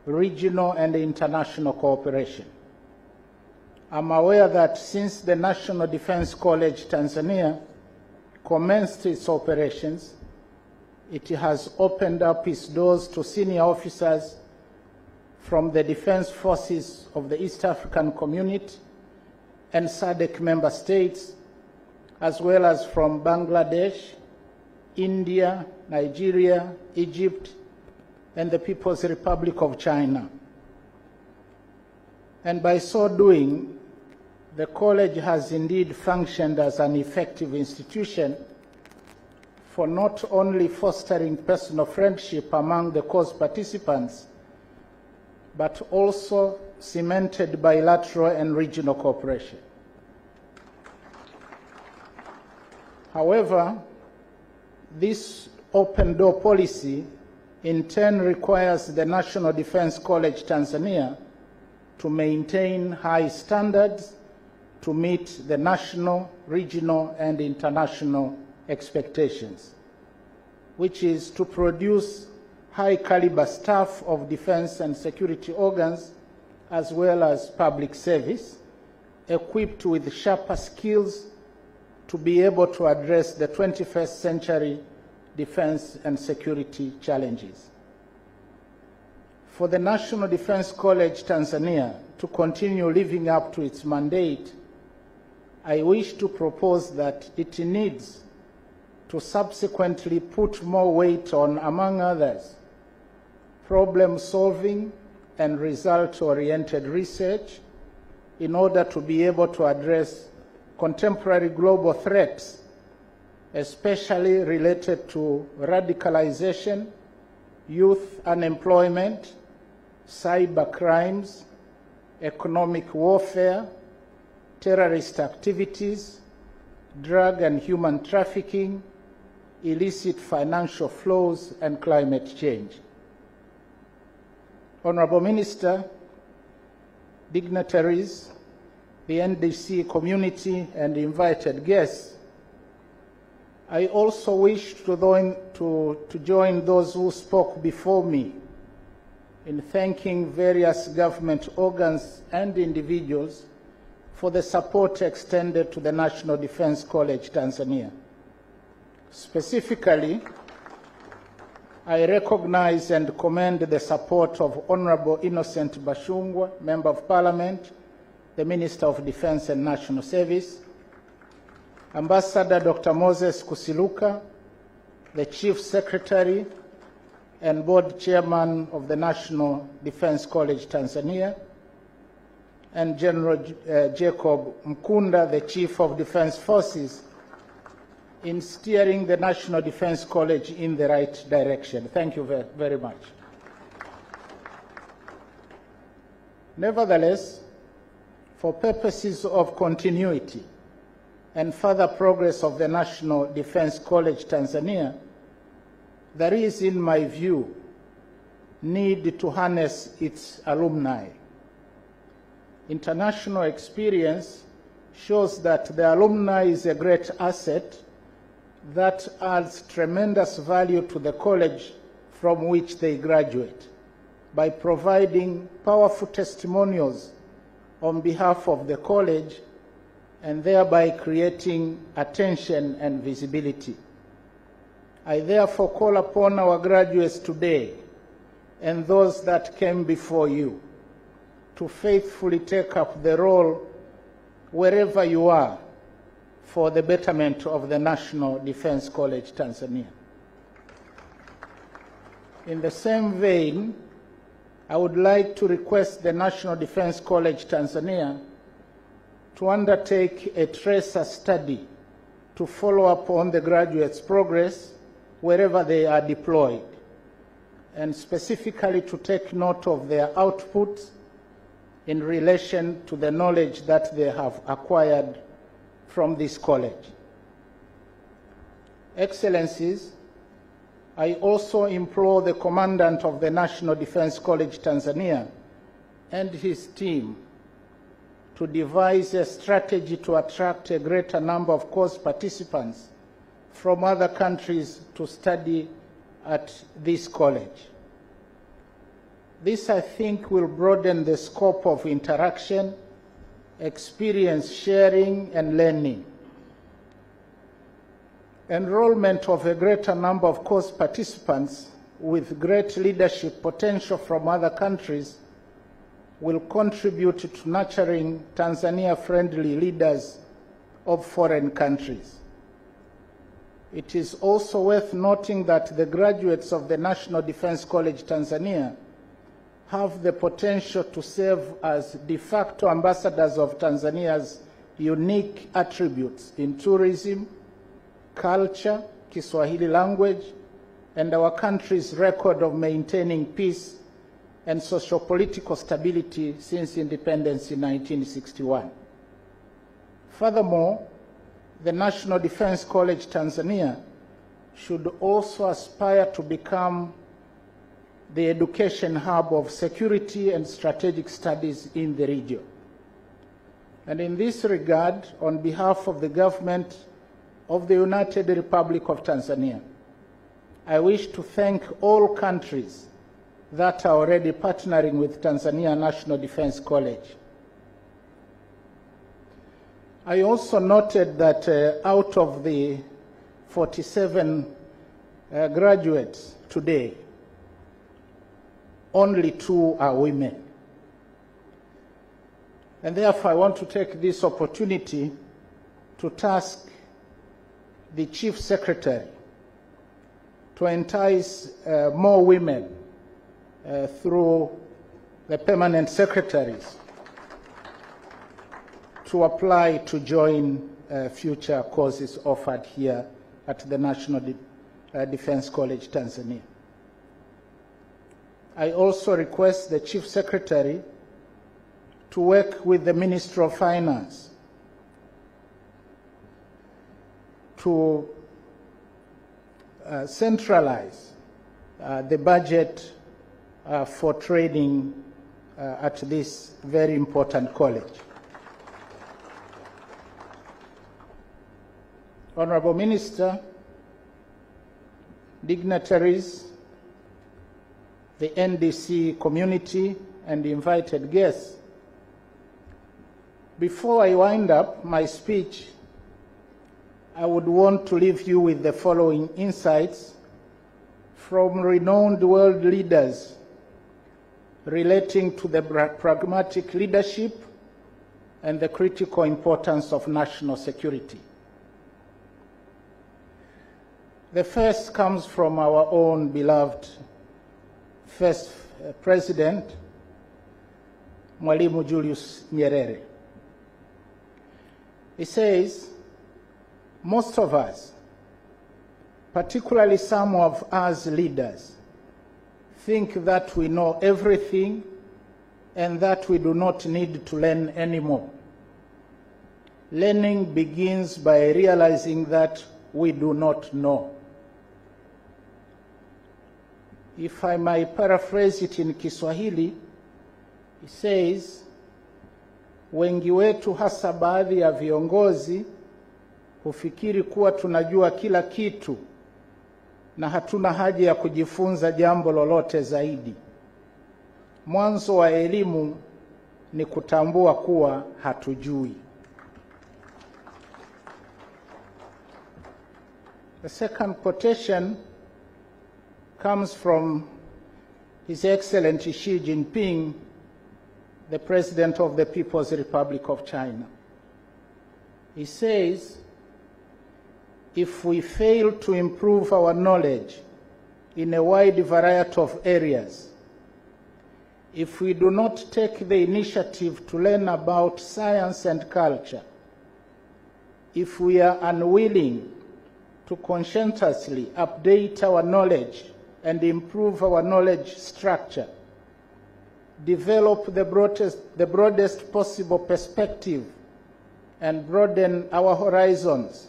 regional, and international cooperation. I'm aware that since the National Defense College Tanzania commenced its operations, it has opened up its doors to senior officers from the defense forces of the East African Community and SADC member states, as well as from Bangladesh, India, Nigeria, Egypt, and the People's Republic of China. And by so doing, the college has indeed functioned as an effective institution for not only fostering personal friendship among the course participants, but also cemented bilateral and regional cooperation. However, this open door policy in turn requires the National Defense College Tanzania to maintain high standards to meet the national, regional, and international expectations, which is to produce high-caliber staff of defense and security organs, as well as public service, equipped with sharper skills to be able to address the 21st century defense and security challenges. For the National Defense College Tanzania to continue living up to its mandate, I wish to propose that it needs to subsequently put more weight on, among others, problem-solving and result-oriented research in order to be able to address contemporary global threats, especially related to radicalization, youth unemployment, cyber crimes, economic warfare, terrorist activities, drug and human trafficking, illicit financial flows, and climate change. Honorable Minister, dignitaries, the NDC community, and invited guests, I also wish to join those who spoke before me in thanking various government organs and individuals for the support extended to the National Defense College Tanzania. Specifically, I recognize and commend the support of Honorable Innocent Bashungwa, Member of Parliament, the Minister of Defense and National Service, Ambassador Dr. Moses Kusiluka, the Chief Secretary and Board Chairman of the National Defense College Tanzania, and General Jacob Mkunda, the Chief of Defense Forces, in steering the National Defense College in the right direction. Thank you very much. Nevertheless, For purposes of continuity and further progress of the National Defense College Tanzania, there is, in my view, need to harness its alumni. International experience shows that the alumni is a great asset that adds tremendous value to the college from which they graduate by providing powerful testimonials on behalf of the college and thereby creating attention and visibility. I therefore call upon our graduates today and those that came before you to faithfully take up the role wherever you are for the betterment of the National Defense College Tanzania. In the same vein, I would like to request the National Defense College Tanzania to undertake a tracer study to follow up on the graduates' progress wherever they are deployed, and specifically to take note of their outputs in relation to the knowledge that they have acquired from this college. Excellencies, I also implore the Commandant of the National Defense College Tanzania and his team to devise a strategy to attract a greater number of course participants from other countries to study at this college. This, I think, will broaden the scope of interaction, experience sharing, and learning. Enrollment of a greater number of course participants with great leadership potential from other countries will contribute to nurturing Tanzania-friendly leaders of foreign countries. It is also worth noting that the graduates of the National Defense College Tanzania have the potential to serve as de facto ambassadors of Tanzania's unique attributes in tourism, culture, Kiswahili language, and our country's record of maintaining peace and socio-political stability since independence in 1961. Furthermore, the National Defense College Tanzania should also aspire to become the education hub of security and strategic studies in the region. And in this regard, on behalf of the government of the United Republic of Tanzania, I wish to thank all countries that are already partnering with Tanzania National Defense College. I also noted that out of the 47 graduates today, only 2 are women. And therefore, I want to take this opportunity to task the Chief Secretary to entice more women through the permanent secretaries to apply to join future courses offered here at the National Defense College Tanzania. I also request the Chief Secretary to work with the Ministry of Finance to centralize the budget for training at this very important college. Honorable Minister, dignitaries, the NDC community, and invited guests, before I wind up my speech, I would want to leave you with the following insights from renowned world leaders relating to the pragmatic leadership and the critical importance of national security. The first comes from our own beloved first President, Mwalimu Julius Nyerere. He says, most of us, particularly some of us leaders, think that we know everything and that we do not need to learn anymore. Learning begins by realizing that we do not know. If I might paraphrase it in Kiswahili, it says, wengi wetu hasa baadhi ya viongozi hufikiri kuwa tunajua kila kitu na hatuna haja ya kujifunza jambo lolote zaidi. Mwanzo wa elimu ni kutambua kuwa hatujui. The second quotation comes from His Excellency Xi Jinping, the President of the People's Republic of China. He says, if we fail to improve our knowledge in a wide variety of areas, if we do not take the initiative to learn about science and culture, if we are unwilling to conscientiously update our knowledge and improve our knowledge structure, develop the broadest possible perspective, and broaden our horizons,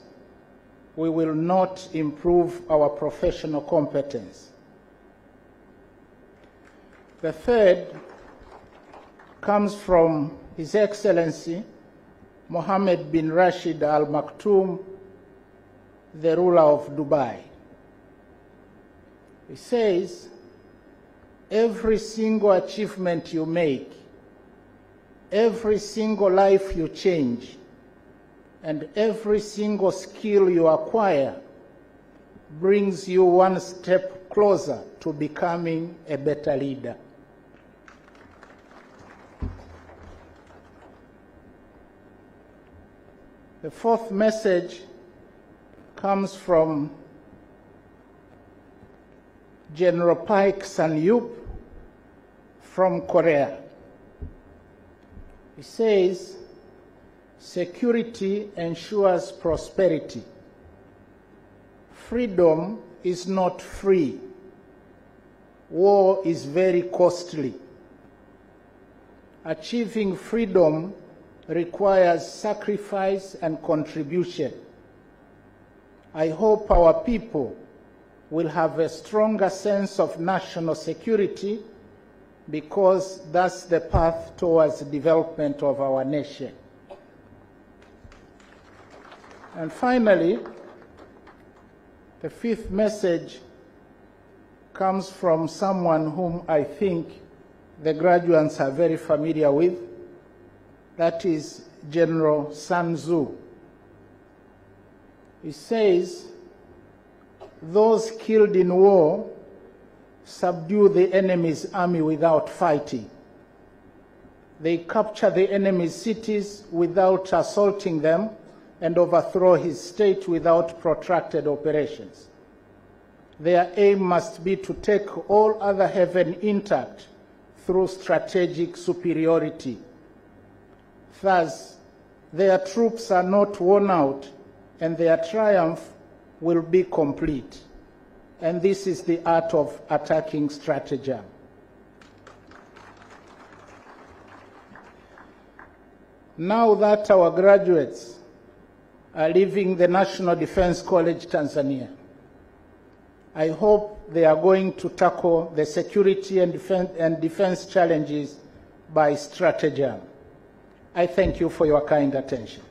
we will not improve our professional competence. The third comes from His Excellency Mohammed bin Rashid Al Maktoum, the ruler of Dubai. He says, every single achievement you make, every single life you change, and every single skill you acquire brings you one step closer to becoming a better leader. The fourth message comes from General Paik San-yup from Korea. He says, security ensures prosperity. Freedom is not free. War is very costly. Achieving freedom requires sacrifice and contribution. I hope our people will have a stronger sense of national security because that's the path towards the development of our nation. And finally, the fifth message comes from someone whom I think the graduates are very familiar with. That is General Sun Tzu. He says, those killed in war subdue the enemy's army without fighting. They capture the enemy's cities without assaulting them and overthrow his state without protracted operations. Their aim must be to take all other heaven intact through strategic superiority. Thus, their troops are not worn out and their triumph will be complete. And this is the art of attacking stratagem. Now that our graduates are leaving the National Defense College Tanzania, I hope they are going to tackle the security and defense challenges by stratagem. I thank you for your kind attention.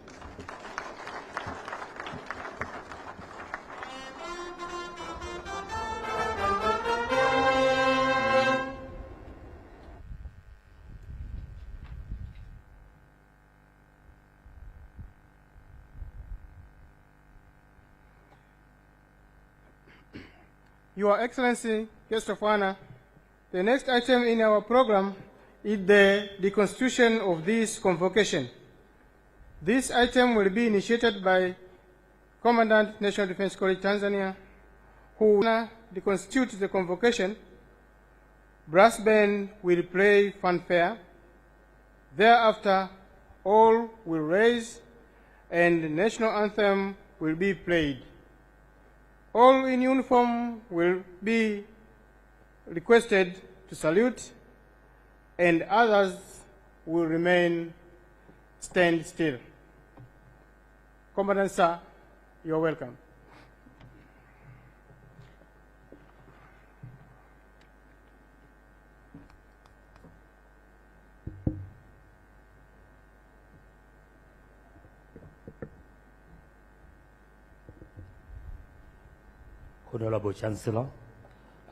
Your Excellency, guest of honor, the next item in our program is the deconstitution of this convocation. This item will be initiated by Commandant National Defense College Tanzania, who will deconstitute the convocation. Brass band will play fanfare. Thereafter, all will rise and the national anthem will be played. All in uniform will be requested to salute and others will remain stand still. Commandant Sir, you're welcome. Honorable Chancellor,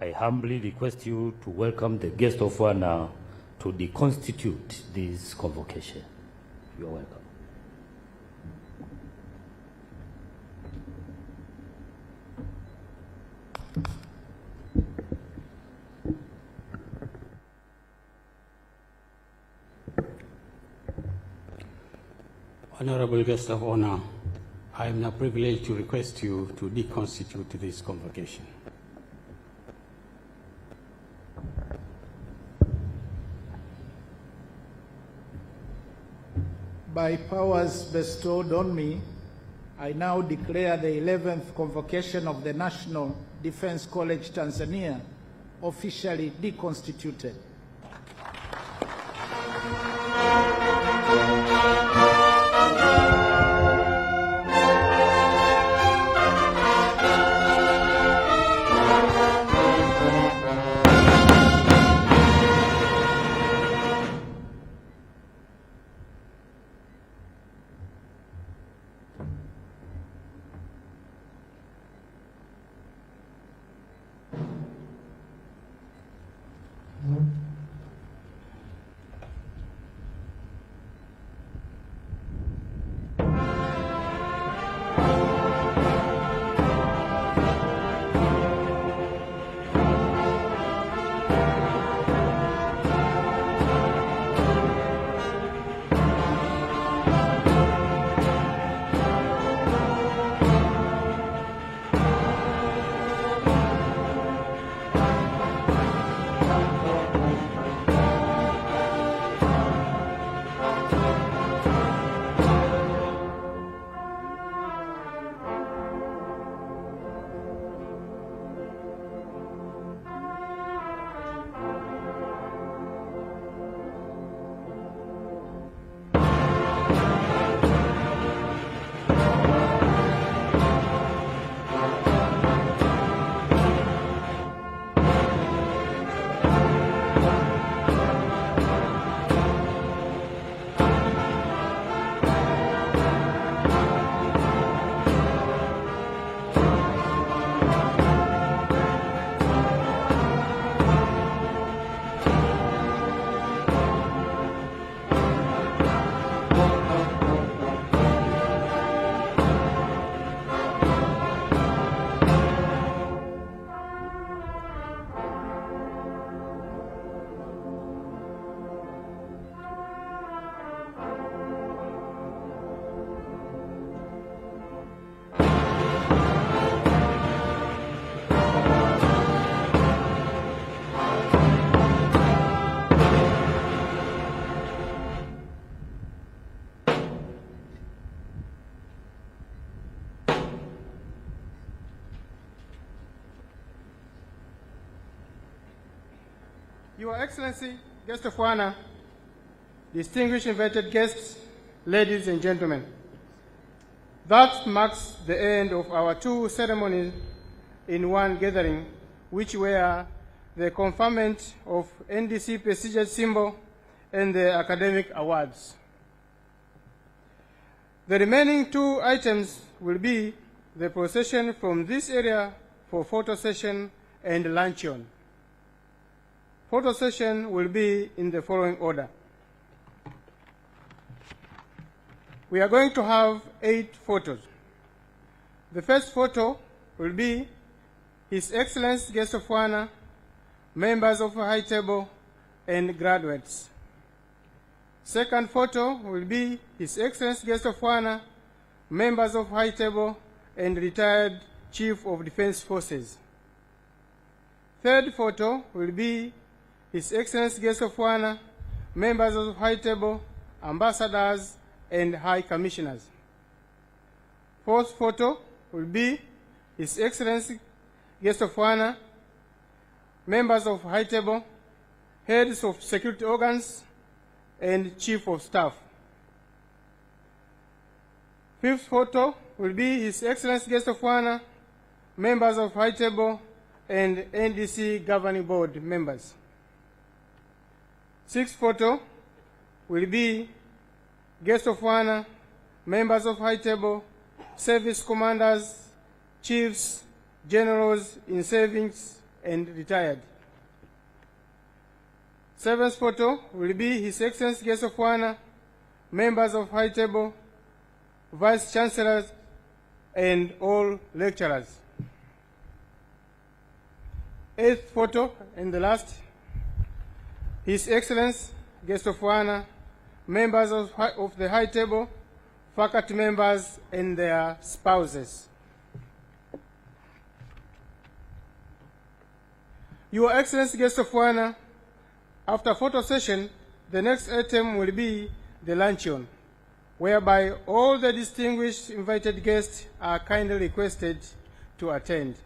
I humbly request you to welcome the guest of honor to deconstitute this convocation. You are welcome. Honorable guest of honor, I am now privileged to request you to deconstitute this convocation. By powers bestowed on me, I now declare the 11th convocation of the National Defense College Tanzania officially deconstituted. Your Excellency, guest of honor, distinguished invited guests, ladies and gentlemen, that marks the end of our two ceremonies in one gathering, which were the conferment of NDC prestigious symbol and the academic awards. The remaining two items will be the procession from this area for photo session and luncheon. Photo session will be in the following order. We are going to have 8 photos. The first photo will be His Excellency Guest of Honor, members of the High Table, and graduates. Second photo will be His Excellency Guest of Honor, members of High Table, and retired Chief of Defense Forces. Third photo will be His Excellency Guest of Honor, members of High Table, ambassadors, and high commissioners. Fourth photo will be His Excellency Guest of Honor, members of High Table, heads of security organs, and chief of staff. Fifth photo will be His Excellency Guest of Honor, members of High Table, and NDC Governing Board members. Sixth photo will be Guest of Honor, members of High Table, service commanders, chiefs, generals in service, and retired. Seventh photo will be His Excellency Guest of Honor, members of High Table, vice chancellors, and all lecturers. Eighth photo and the last, His Excellency Guest of Honor, members of the High Table, faculty members, and their spouses. Your Excellency Guest of Honor, after photo session, the next item will be the luncheon, whereby all the distinguished invited guests are kindly requested to attend.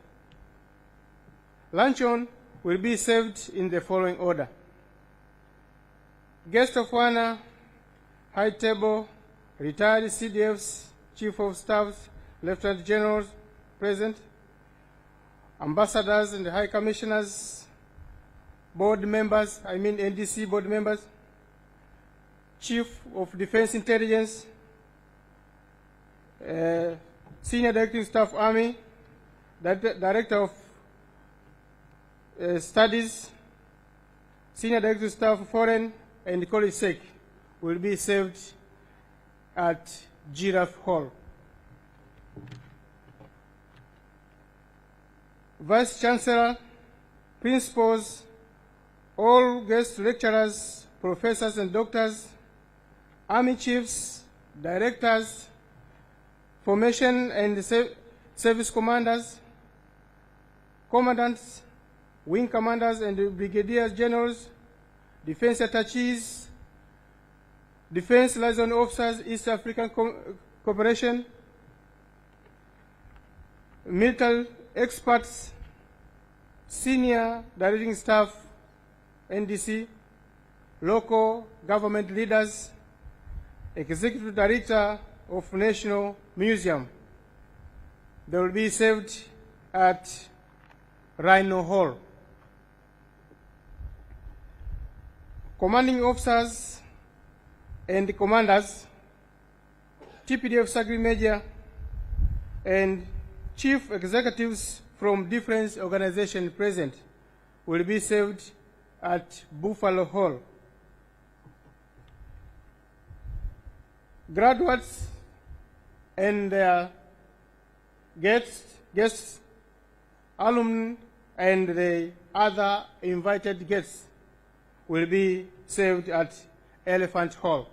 Luncheon will be served in the following order: Guest of Honor, High Table, retired CDFs, Chief of Staffs, Lieutenant Generals present, ambassadors and High Commissioners, board members, NDC board members, Chief of Defense Intelligence, Senior Directing Staff Army, Director of Studies, Senior Directing Staff Foreign, and College Sec will be served at Giraffe Hall. Vice Chancellor, principals, all guest lecturers, professors and doctors, Army chiefs, directors, formation and service commanders, commandants, wing commanders and brigadier generals, defense attaches, defense liaison officers, East African Cooperation, military experts, senior directing staff, NDC, local government leaders, executive director of National Museum. They will be served at Rhino Hall. Commanding officers and commanders, TPDF Sergeant Major, and chief executives from different organizations present will be served at Buffalo Hall. Graduates and their guests, alumni, and the other invited guests will be served at Elephant Hall.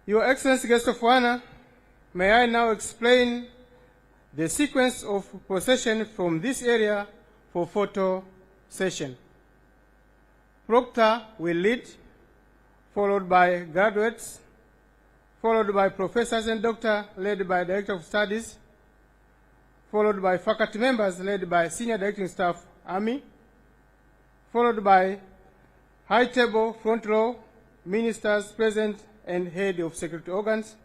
Your Excellency Guest of Honor, may I now explain the sequence of procession from this area for photo session. Proctor will lead, followed by graduates, followed by professors and doctors led by Director of Studies, followed by faculty members led by Senior Directing Staff Army, followed by High Table, Front Row, ministers present and head of security organs,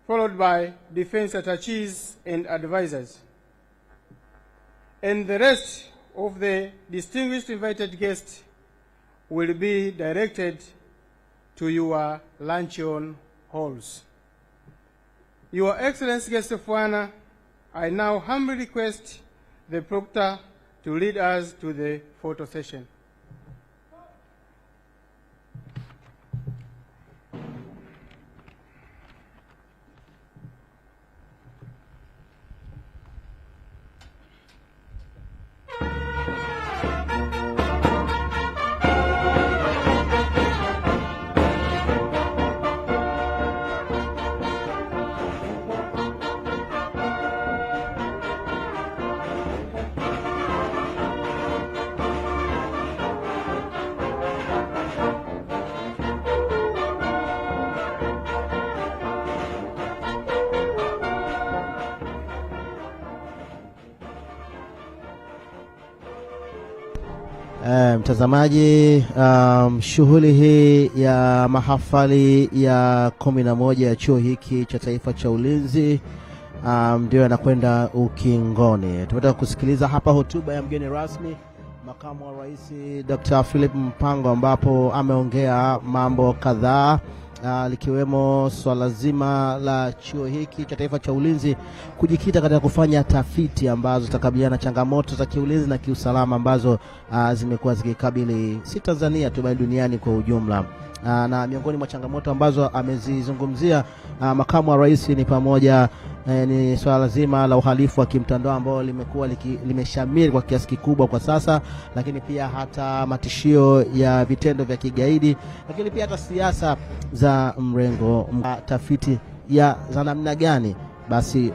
followed by defense attaches and advisors. And the rest of the distinguished invited guests will be directed to your luncheon halls. Your Excellency Guest of Honor, I now humbly request the proctor to lead us to the photo session. Mtazamaji, shughuli hii ya mahafali ya 11 ya chuo hiki cha taifa cha Ulinzi ndio yanakwenda ukingoni. Tunataka kusikiliza hapa hotuba ya mgeni rasmi, makamu wa rais Dr. Philip Mpango, ambapo ameongea mambo kadhaa likiwemo swala zima la chuo hiki cha taifa cha Ulinzi kujikita katika kufanya tafiti ambazo zitakabiliana na changamoto za kiulinzi na kiusalama ambazo zimekuwa zikikabili si Tanzania tu bali duniani kwa ujumla. Na miongoni mwa changamoto ambazo amezizungumzia makamu wa rais ni pamoja ni swala zima la uhalifu wa kimtandao ambao limekuwa limeshamiri kwa kiasi kikubwa kwa sasa, lakini pia hata matishio ya vitendo vya kigaidi, lakini pia hata siasa za mrengo. Tafiti za namna gani basi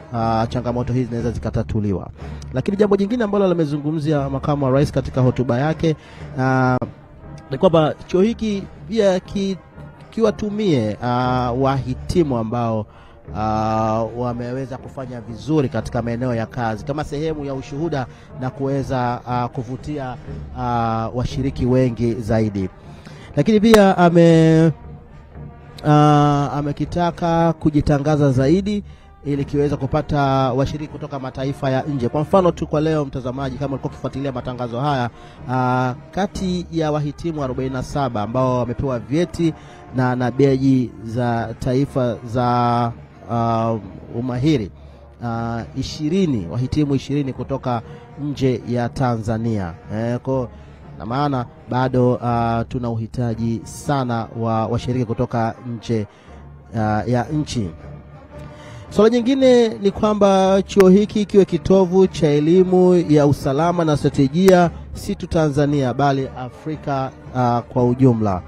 changamoto hizi zinaweza zikatatuliwa. Lakini jambo jingine ambalo limezungumzia makamu wa rais katika hotuba yake ni kwamba chuo hiki pia kiwatumie wahitimu ambao wameweza kufanya vizuri katika maeneo ya kazi kama sehemu ya ushuhuda na kuweza kuvutia washiriki wengi zaidi. Lakini pia amekitaka kujitangaza zaidi ili kiweza kupata washiriki kutoka mataifa ya nje. Kwa mfano tu kwa leo, mtazamaji, kama ulikuwa kufuatilia matangazo haya, kati ya wahitimu 47 ambao wamepewa vyeti na beji za taifa za umahiri, 20 wahitimu 20 kutoka nje ya Tanzania. Kwa na maana bado tuna uhitaji sana wa washiriki kutoka nje ya nchi. Swala nyingine ni kwamba chuo hiki kiwe kitovu cha elimu ya usalama na strategia si tu Tanzania bali Afrika kwa ujumla.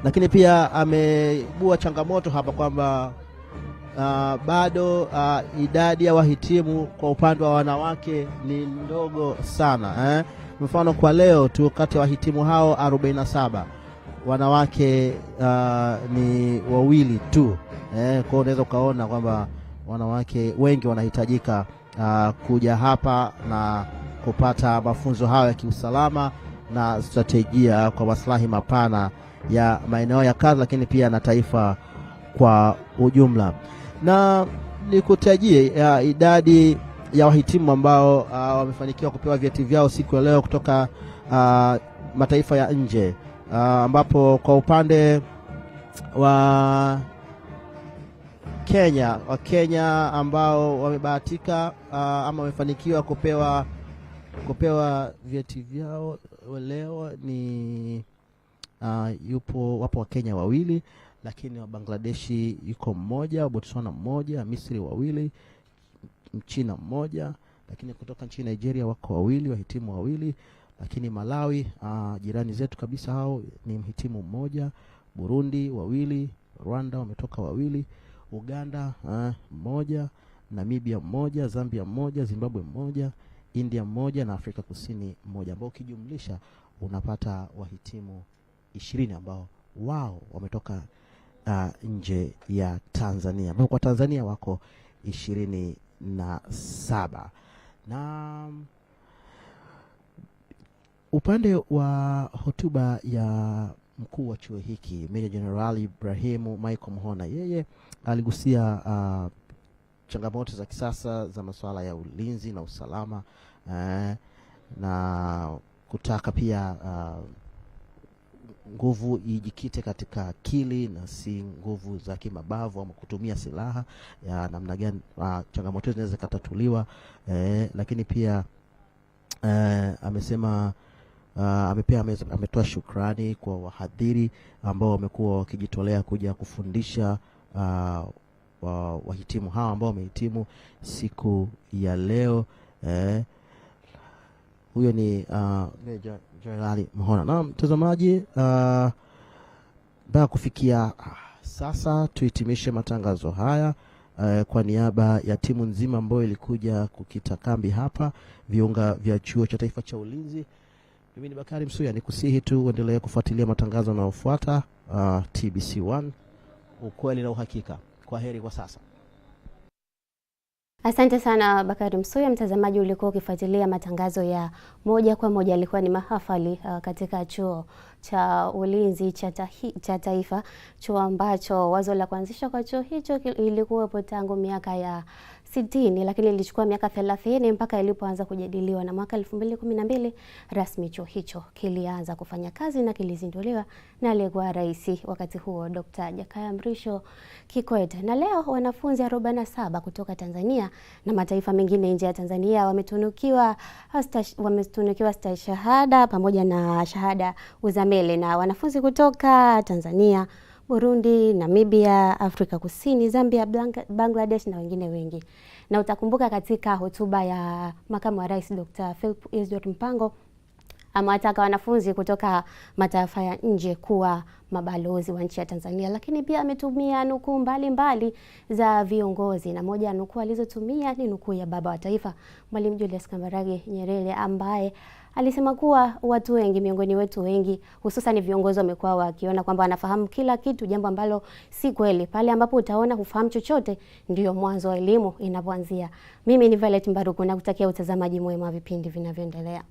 Lakini pia ameibua changamoto hapa kwamba bado idadi ya wahitimu kwa upande wa wanawake ni ndogo sana. Mfano kwa leo tu kati ya wahitimu hao 47 wanawake ni 2 tu. Kwa unaweza ukaona kwamba wanawake wengi wanahitajika kuja hapa na kupata mafunzo hayo ya kiusalama na strategia kwa maslahi mapana ya maeneo ya kazi, lakini pia na taifa kwa ujumla. Na nikutajie idadi ya wahitimu ambao wamefanikiwa kupewa vyeti vyao siku ya leo kutoka mataifa ya nje, ambapo kwa upande wa Kenya ambao wamebahatika ama wamefanikiwa kupewa vyeti vyao leo ni wapo wa Kenya 2, lakini wa Bangladeshi yuko 1, wa Botswana 1, Misri 2, Mchina 1, lakini kutoka nchini Nigeria wako 2, wahitimu 2, lakini Malawi jirani zetu kabisa hao ni mhitimu 1, Burundi 2, Rwanda wametoka 2, Uganda 1, Namibia 1, Zambia 1, Zimbabwe 1, India 1 na Afrika Kusini 1, ambao ukijumlisha unapata wahitimu 20 ambao wao wametoka nje ya Tanzania, ambao kwa Tanzania wako 27. Na upande wa hotuba ya mkuu wa chuo hiki Meja Jenerali Ibrahimu Michael Mhona, yeye aligusia changamoto za kisasa za masuala ya ulinzi na usalama, na kutaka pia nguvu ijikite katika akili na si nguvu za kimabavu ama kutumia silaha. Ya namna gani changamoto zinaweza kutatuliwa. Lakini pia amesema ametoa shukrani kwa wahadhiri ambao wamekuwa wakijitolea kuja kufundisha wahitimu hawa ambao wamehitimu siku ya leo. Huyo ni Jenerali Mhona. Na mtazamaji, baada kufikia sasa tuhitimishe matangazo haya. Kwa niaba ya timu nzima ambayo ilikuja kukita kambi hapa viunga vya chuo cha taifa cha Ulinzi, mimi ni Bakari Msuya, nikusihi tu uendelee kufuatilia matangazo yanayofuata TBC1, ukweli na uhakika. Kwa heri kwa sasa. Asante sana Bakari Msuya. Mtazamaji, ulikuwa ukifuatilia matangazo ya moja kwa moja. Alikuwa ni mahafali katika chuo cha Ulinzi cha Taifa, chuo ambacho wazo la kuanzisha kwa chuo hicho ilikuwepo tangu miaka ya 60, lakini ilichukua miaka 30 mpaka ilipoanza kujadiliwa, na mwaka 2012 rasmi chuo hicho kilianza kufanya kazi na kilizinduliwa na aliyekuwa rais wakati huo Dr. Jakaya Mrisho Kikwete. Na leo wanafunzi 47 kutoka Tanzania na mataifa mengine nje ya Tanzania wametunukiwa stashahada pamoja na shahada uzamili, na wanafunzi kutoka Tanzania, Burundi, Namibia, Afrika Kusini, Zambia, Bangladesh na wengine wengi. Na utakumbuka katika hotuba ya makamu wa rais Dr. Philip Isdor Mpango amewataka wanafunzi kutoka mataifa ya nje kuwa mabalozi wa nchi ya Tanzania, lakini pia ametumia nukuu mbalimbali za viongozi, na moja ya nukuu alizotumia ni nukuu ya baba wa taifa Mwalimu Julius Kambarage Nyerere, ambaye alisema kuwa watu wengi miongoni wetu wengi, hususan viongozi, wamekuwa wakiona kwamba wanafahamu kila kitu, jambo ambalo si kweli. Pale ambapo utaona hufahamu chochote, ndio mwanzo wa elimu inapoanzia. Mimi ni Violet Mbaruku, na kutakia utazamaji mwema wa vipindi vinavyoendelea.